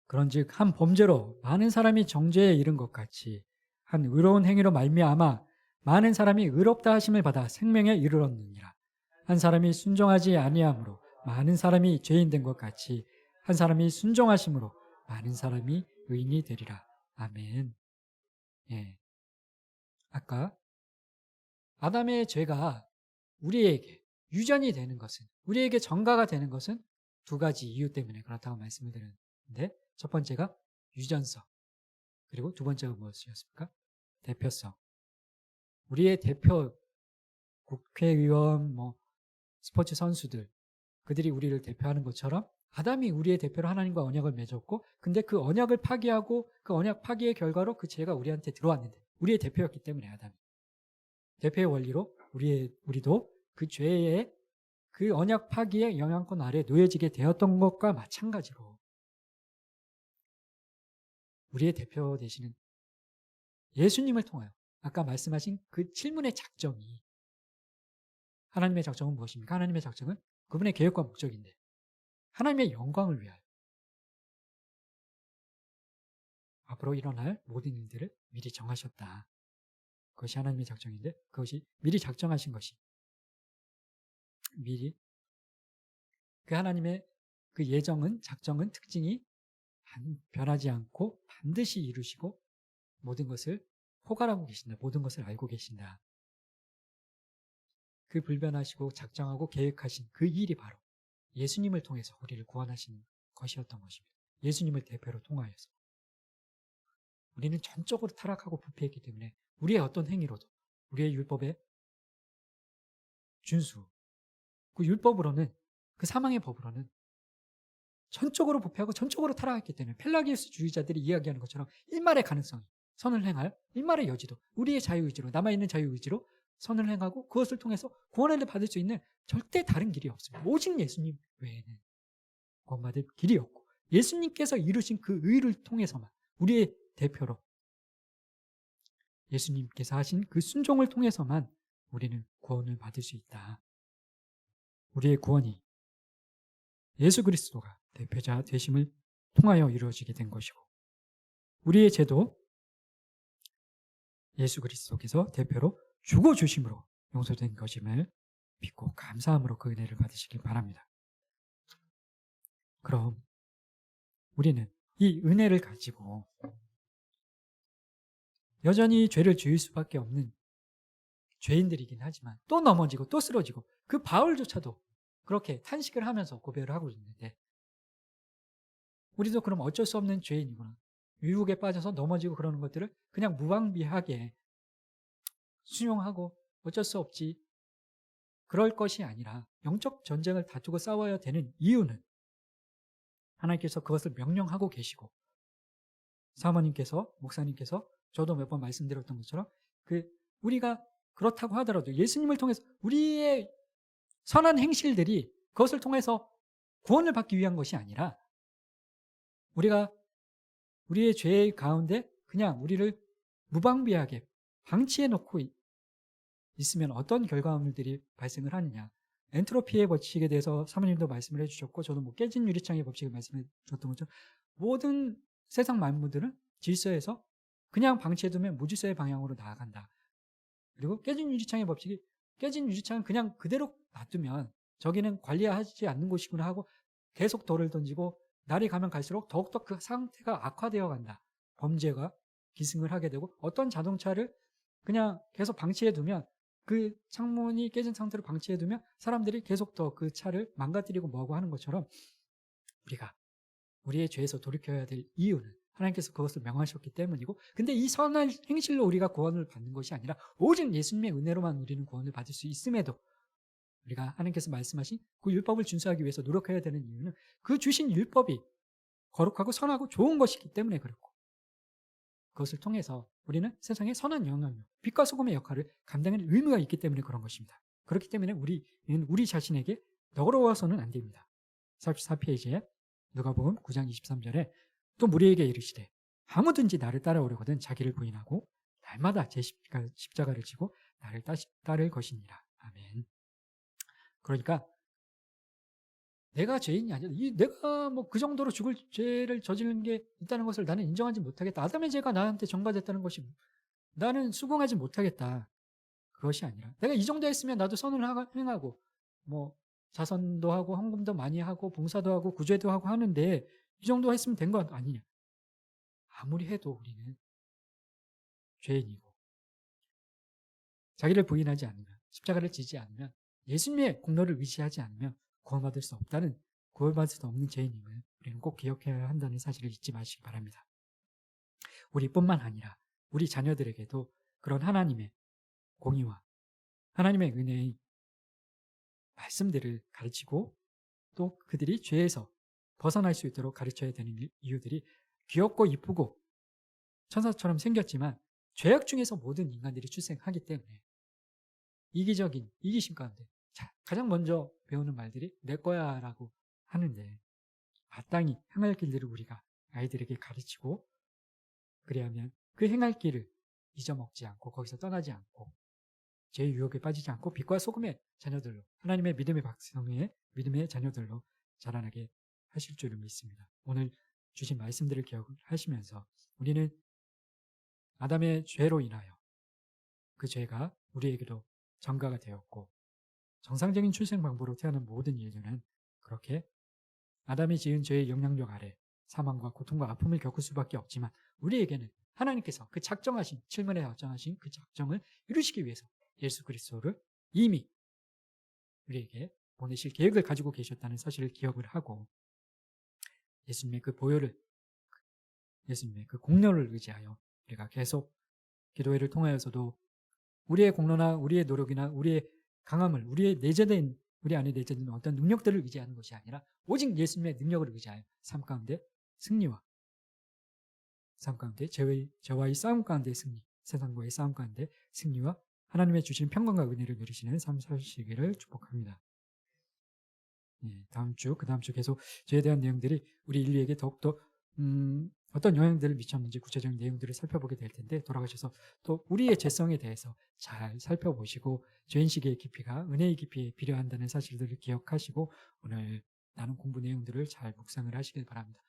S1: 그런즉 한 범죄로 많은 사람이 정죄에 이른 것 같이 한 의로운 행위로 말미암아 많은 사람이 의롭다 하심을 받아 생명에 이르렀느니라. 한 사람이 순종하지 아니함으로 많은 사람이 죄인 된 것 같이 한 사람이 순종하심으로 많은 사람이 의인이 되리라. 아멘. 예. 아까 아담의 죄가 우리에게 유전이 되는 것은, 우리에게 전가가 되는 것은 두 가지 이유 때문에 그렇다고 말씀을 드렸는데, 첫 번째가 유전성, 그리고 두 번째가 무엇이었습니까? 대표성. 우리의 대표, 국회의원, 스포츠 선수들, 그들이 우리를 대표하는 것처럼 아담이 우리의 대표로 하나님과 언약을 맺었고, 근데 그 언약을 파기하고 그 언약 파기의 결과로 그 죄가 우리한테 들어왔는데, 우리의 대표였기 때문에 아담이. 대표의 원리로 우리도 그 죄의 그 언약 파기의 영향권 아래 놓여지게 되었던 것과 마찬가지로 우리의 대표 되시는 예수님을 통하여 아까 말씀하신 그 질문의 작정이, 하나님의 작정은 무엇입니까? 하나님의 작정은 그분의 계획과 목적인데 하나님의 영광을 위하여 앞으로 일어날 모든 일들을 미리 정하셨다. 그것이 하나님의 작정인데, 그것이 미리 작정하신 것이 미리 그 하나님의 그 예정은, 작정은, 특징이 변하지 않고 반드시 이루시고 모든 것을 포괄하고 계신다. 모든 것을 알고 계신다. 그 불변하시고 작정하고 계획하신 그 일이 바로 예수님을 통해서 우리를 구원하시는 것이었던 것입니다. 예수님을 대표로 통하여서. 우리는 전적으로 타락하고 부패했기 때문에 우리의 어떤 행위로도, 우리의 율법의 준수, 그 율법으로는, 그 사망의 법으로는 전적으로 부패하고 전적으로 타락했기 때문에 펠라기우스 주의자들이 이야기하는 것처럼 일말의 가능성이, 선을 행할 일말의 여지도, 우리의 자유의지로, 남아있는 자유의지로 선을 행하고 그것을 통해서 구원을 받을 수 있는 절대 다른 길이 없습니다. 오직 예수님 외에는 구원받을 길이 없고, 예수님께서 이루신 그 의를 통해서만, 우리의 대표로 예수님께서 하신 그 순종을 통해서만 우리는 구원을 받을 수 있다. 우리의 구원이 예수 그리스도가 대표자 되심을 통하여 이루어지게 된 것이고, 우리의 죄도 예수 그리스도께서 대표로 죽어주심으로 용서된 것임을 믿고 감사함으로 그 은혜를 받으시길 바랍니다. 그럼 우리는 이 은혜를 가지고 여전히 죄를 지을 수밖에 없는 죄인들이긴 하지만 또 넘어지고 또 쓰러지고, 그 바울조차도 그렇게 탄식을 하면서 고백을 하고 있는데, 우리도 그럼 어쩔 수 없는 죄인이구나, 유혹에 빠져서 넘어지고 그러는 것들을 그냥 무방비하게 수용하고 어쩔 수 없지, 그럴 것이 아니라 영적 전쟁을 다투고 싸워야 되는 이유는 하나님께서 그것을 명령하고 계시고, 사모님께서, 목사님께서 저도 몇 번 말씀드렸던 것처럼 우리가 그렇다고 하더라도 예수님을 통해서 우리의 선한 행실들이 그것을 통해서 구원을 받기 위한 것이 아니라, 우리가 우리의 죄 가운데 그냥 우리를 무방비하게 방치해 놓고 있으면 어떤 결과물들이 발생을 하느냐. 엔트로피의 법칙에 대해서 사모님도 말씀을 해주셨고, 저도 깨진 유리창의 법칙을 말씀해 주셨던 것처럼 모든 세상 만물들은 질서에서 그냥 방치해두면 무질서의 방향으로 나아간다. 그리고 깨진 유리창의 법칙이, 깨진 유리창은 그냥 그대로 놔두면 저기는 관리하지 않는 곳이구나 하고 계속 돌을 던지고 날이 가면 갈수록 더욱더 그 상태가 악화되어 간다. 범죄가 기승을 하게 되고, 어떤 자동차를 그냥 계속 방치해두면, 그 창문이 깨진 상태로 방치해두면 사람들이 계속 더 그 차를 망가뜨리고 뭐하고 하는 것처럼, 우리가 우리의 죄에서 돌이켜야 될 이유는 하나님께서 그것을 명하셨기 때문이고, 근데 이 선한 행실로 우리가 구원을 받는 것이 아니라 오직 예수님의 은혜로만 우리는 구원을 받을 수 있음에도, 우리가 하나님께서 말씀하신 그 율법을 준수하기 위해서 노력해야 되는 이유는 그 주신 율법이 거룩하고 선하고 좋은 것이기 때문에 그렇고, 그것을 통해서 우리는 세상에 선한 영향력, 빛과 소금의 역할을 감당할 의무가 있기 때문에 그런 것입니다. 그렇기 때문에 우리는 우리 자신에게 너그러워서는 안 됩니다. 44페이지에 누가복음 9장 23절에 또 무리에게 이르시되 아무든지 나를 따라오려거든 자기를 부인하고 날마다 제 십자가를 지고 나를 따를 것이니라. 아멘. 그러니까 내가 죄인이 아니라 내가 뭐 그 정도로 죽을 죄를 저지른 게 있다는 것을 나는 인정하지 못하겠다. 아담의 죄가 나한테 전가됐다는 것이 나는 수긍하지 못하겠다. 그것이 아니라 내가 이 정도 했으면 나도 선을 행하고 뭐 자선도 하고 헌금도 많이 하고 봉사도 하고 구제도 하고 하는데 이 정도 했으면 된 거 아니냐. 아무리 해도 우리는 죄인이고 자기를 부인하지 않으면 십자가를 지지 않으면 예수님의 공로를 의지하지 않으면 구원받을 수 없는 죄인임을 우리는 꼭 기억해야 한다는 사실을 잊지 마시기 바랍니다. 우리뿐만 아니라 우리 자녀들에게도 그런 하나님의 공의와 하나님의 은혜의 말씀들을 가르치고 또 그들이 죄에서 벗어날 수 있도록 가르쳐야 되는 이유들이 귀엽고 이쁘고 천사처럼 생겼지만 죄악 중에서 모든 인간들이 출생하기 때문에 이기적인 이기심 가운데 가장 먼저 배우는 말들이 내 거야 라고 하는데 마땅히 행할 길들을 우리가 아이들에게 가르치고 그래야 하면 그 행할 길을 잊어먹지 않고 거기서 떠나지 않고 죄의 유혹에 빠지지 않고 빛과 소금의 자녀들로 하나님의 믿음의 백성의 믿음의 자녀들로 자라나게 하실 줄을 믿습니다. 오늘 주신 말씀들을 기억하시면서 우리는 아담의 죄로 인하여 그 죄가 우리에게도 전가가 되었고 정상적인 출생 방법으로 태어난 모든 인류는 그렇게 아담이 지은 죄의 영향력 아래 사망과 고통과 아픔을 겪을 수밖에 없지만 우리에게는 하나님께서 그 작정하신 7면에 작정하신 그 작정을 이루시기 위해서 예수 그리스도를 이미 우리에게 보내실 계획을 가지고 계셨다는 사실을 기억을 하고 예수님의 그 보혈을 예수님의 그 공로를 의지하여 우리가 계속 기도회를 통하여서도 우리의 공로나 우리의 노력이나 우리의 강함을 우리 안에 내재된 어떤 능력들을 의지하는 것이 아니라 오직 예수님의 능력을 의지하여 삶 가운데 승리와 삶 가운데 죄와의 싸움 가운데 승리, 세상과의 싸움 가운데 승리와 하나님의 주시는 평강과 은혜를 누리시는 삶 사시기를 축복합니다. 다음 주, 그 다음 주 계속 죄에 대한 내용들이 우리 인류에게 더욱더 어떤 영향들을 미쳤는지 구체적인 내용들을 살펴보게 될 텐데 돌아가셔서 또 우리의 죄성에 대해서 잘 살펴보시고 죄인식의 깊이가 은혜의 깊이에 비례한다는 사실들을 기억하시고 오늘 나눈 공부 내용들을 잘 묵상을 하시길 바랍니다.